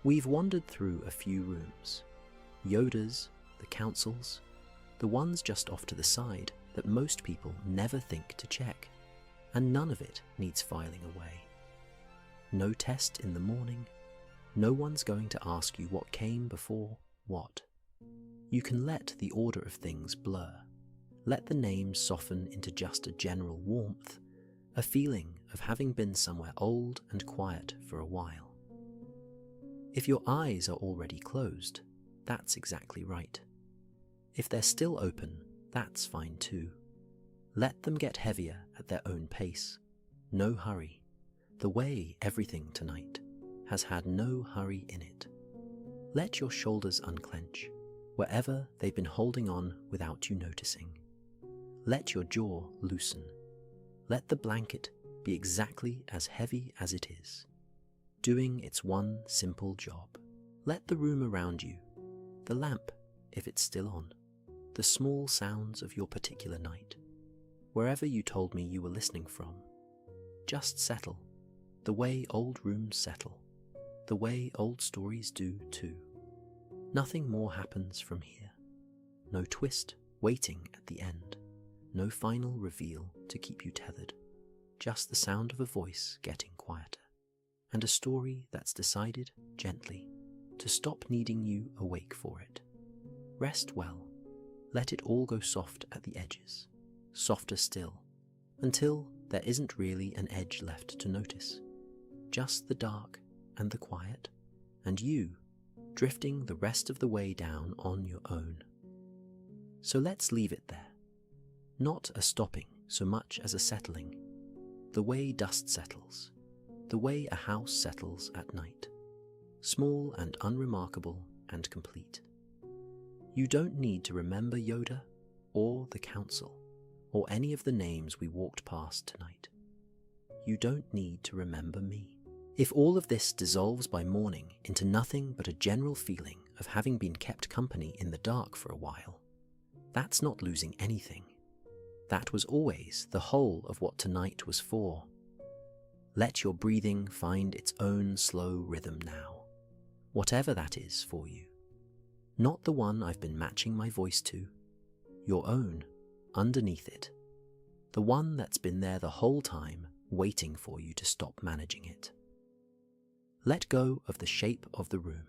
We've wandered through a few rooms, Yoda's, the Council's, the ones just off to the side that most people never think to check, and none of it needs filing away. No test in the morning, no one's going to ask you what came before what. You can let the order of things blur, let the names soften into just a general warmth, a feeling of having been somewhere old and quiet for a while. If your eyes are already closed, that's exactly right. If they're still open, that's fine too. Let them get heavier at their own pace. No hurry. The way everything tonight has had no hurry in it. Let your shoulders unclench, wherever they've been holding on without you noticing. Let your jaw loosen. Let the blanket be exactly as heavy as it is, doing its one simple job. Let the room around you, the lamp, if it's still on, the small sounds of your particular night, wherever you told me you were listening from, just settle, the way old rooms settle, the way old stories do too. Nothing more happens from here. No twist waiting at the end, no final reveal to keep you tethered, just the sound of a voice getting quieter, and a story that's decided gently to stop needing you awake for it. Rest well. Let it all go soft at the edges, softer still, until there isn't really an edge left to notice. Just the dark and the quiet, and you drifting the rest of the way down on your own. So let's leave it there. Not a stopping so much as a settling, the way dust settles, the way a house settles at night, small and unremarkable and complete. You don't need to remember Yoda or the Council or any of the names we walked past tonight. You don't need to remember me. If all of this dissolves by morning into nothing but a general feeling of having been kept company in the dark for a while, that's not losing anything. That was always the whole of what tonight was for. Let your breathing find its own slow rhythm now, whatever that is for you. Not the one I've been matching my voice to, your own, underneath it. The one that's been there the whole time, waiting for you to stop managing it. Let go of the shape of the room.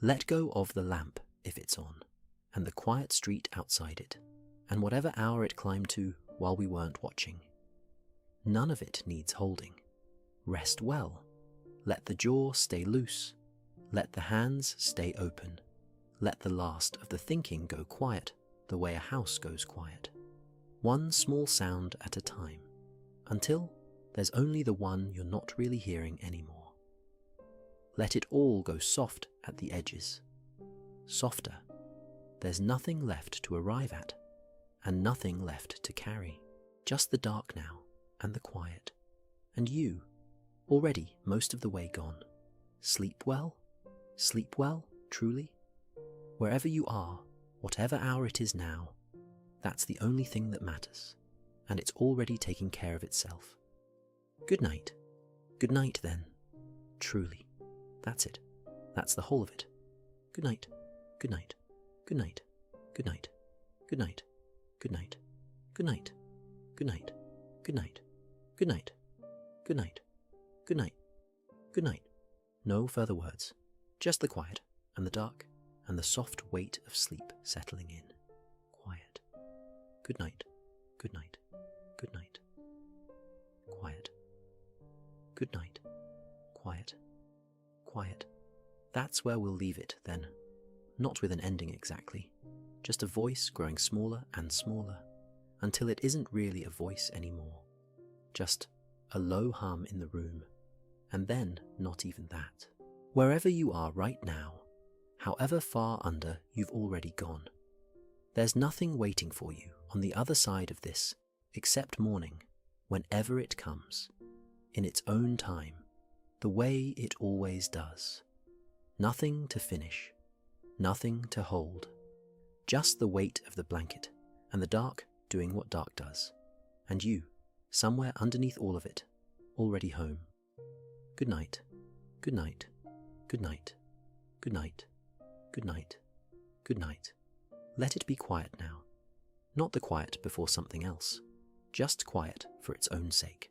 Let go of the lamp, if it's on, and the quiet street outside it, and whatever hour it climbed to while we weren't watching. None of it needs holding. Rest well. Let the jaw stay loose. Let the hands stay open. Let the last of the thinking go quiet, the way a house goes quiet. One small sound at a time, until there's only the one you're not really hearing anymore. Let it all go soft at the edges. Softer. There's nothing left to arrive at, and nothing left to carry. Just the dark now, and the quiet. And you, already most of the way gone. Sleep well? Sleep well, truly? Wherever you are, whatever hour it is now, that's the only thing that matters, and it's already taking care of itself. Good night. Good night, then. Truly. That's it. That's the whole of it. Good night. Good night. Good night. Good night. Good night. Good night. Good night. Good night. Good night. Good night. Good night. Good night. Good night. No further words. Just the quiet and the dark and the soft weight of sleep settling in. Quiet. Good night. Good night. Good night. Quiet. Good night. Quiet. Quiet. That's where we'll leave it then. Not with an ending exactly. Just a voice growing smaller and smaller until it isn't really a voice anymore. Just a low hum in the room, and then not even that. Wherever you are right now, however far under you've already gone, there's nothing waiting for you on the other side of this except morning, whenever it comes, in its own time, the way it always does. Nothing to finish, nothing to hold, just the weight of the blanket and the dark doing what dark does, and you, somewhere underneath all of it, already home. Good night, good night, good night, good night, good night, good night. Let it be quiet now. Not the quiet before something else, just quiet for its own sake.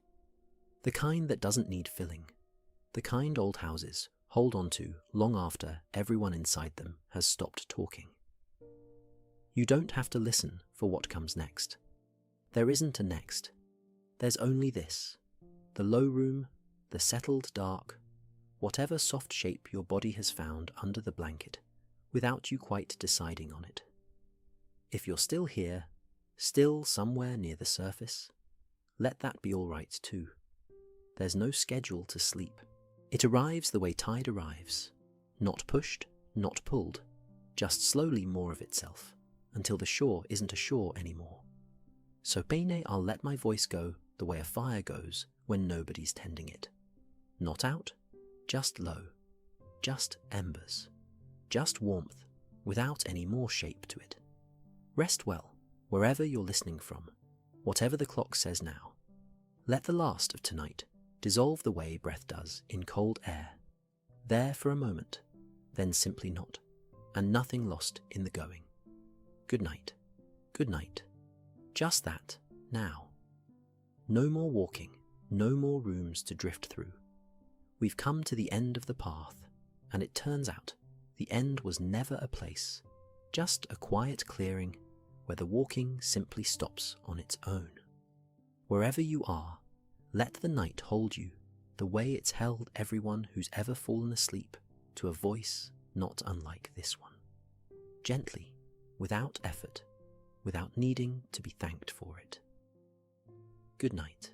The kind that doesn't need filling, the kind old houses hold on to long after everyone inside them has stopped talking. You don't have to listen for what comes next. There isn't a next. There's only this, the low room, the settled dark, whatever soft shape your body has found under the blanket, without you quite deciding on it. If you're still here, still somewhere near the surface, let that be all right too. There's no schedule to sleep. It arrives the way tide arrives, not pushed, not pulled, just slowly more of itself, until the shore isn't a shore anymore. So Peine, I'll let my voice go the way a fire goes when nobody's tending it. Not out, just low, just embers, just warmth, without any more shape to it. Rest well, wherever you're listening from, whatever the clock says now. Let the last of tonight dissolve the way breath does in cold air, there for a moment, then simply not, and nothing lost in the going. Good night, good night. Just that, now. No more walking, no more rooms to drift through. We've come to the end of the path, and it turns out the end was never a place, just a quiet clearing where the walking simply stops on its own. Wherever you are, let the night hold you the way it's held everyone who's ever fallen asleep to a voice not unlike this one. Gently, without effort, without needing to be thanked for it. Good night.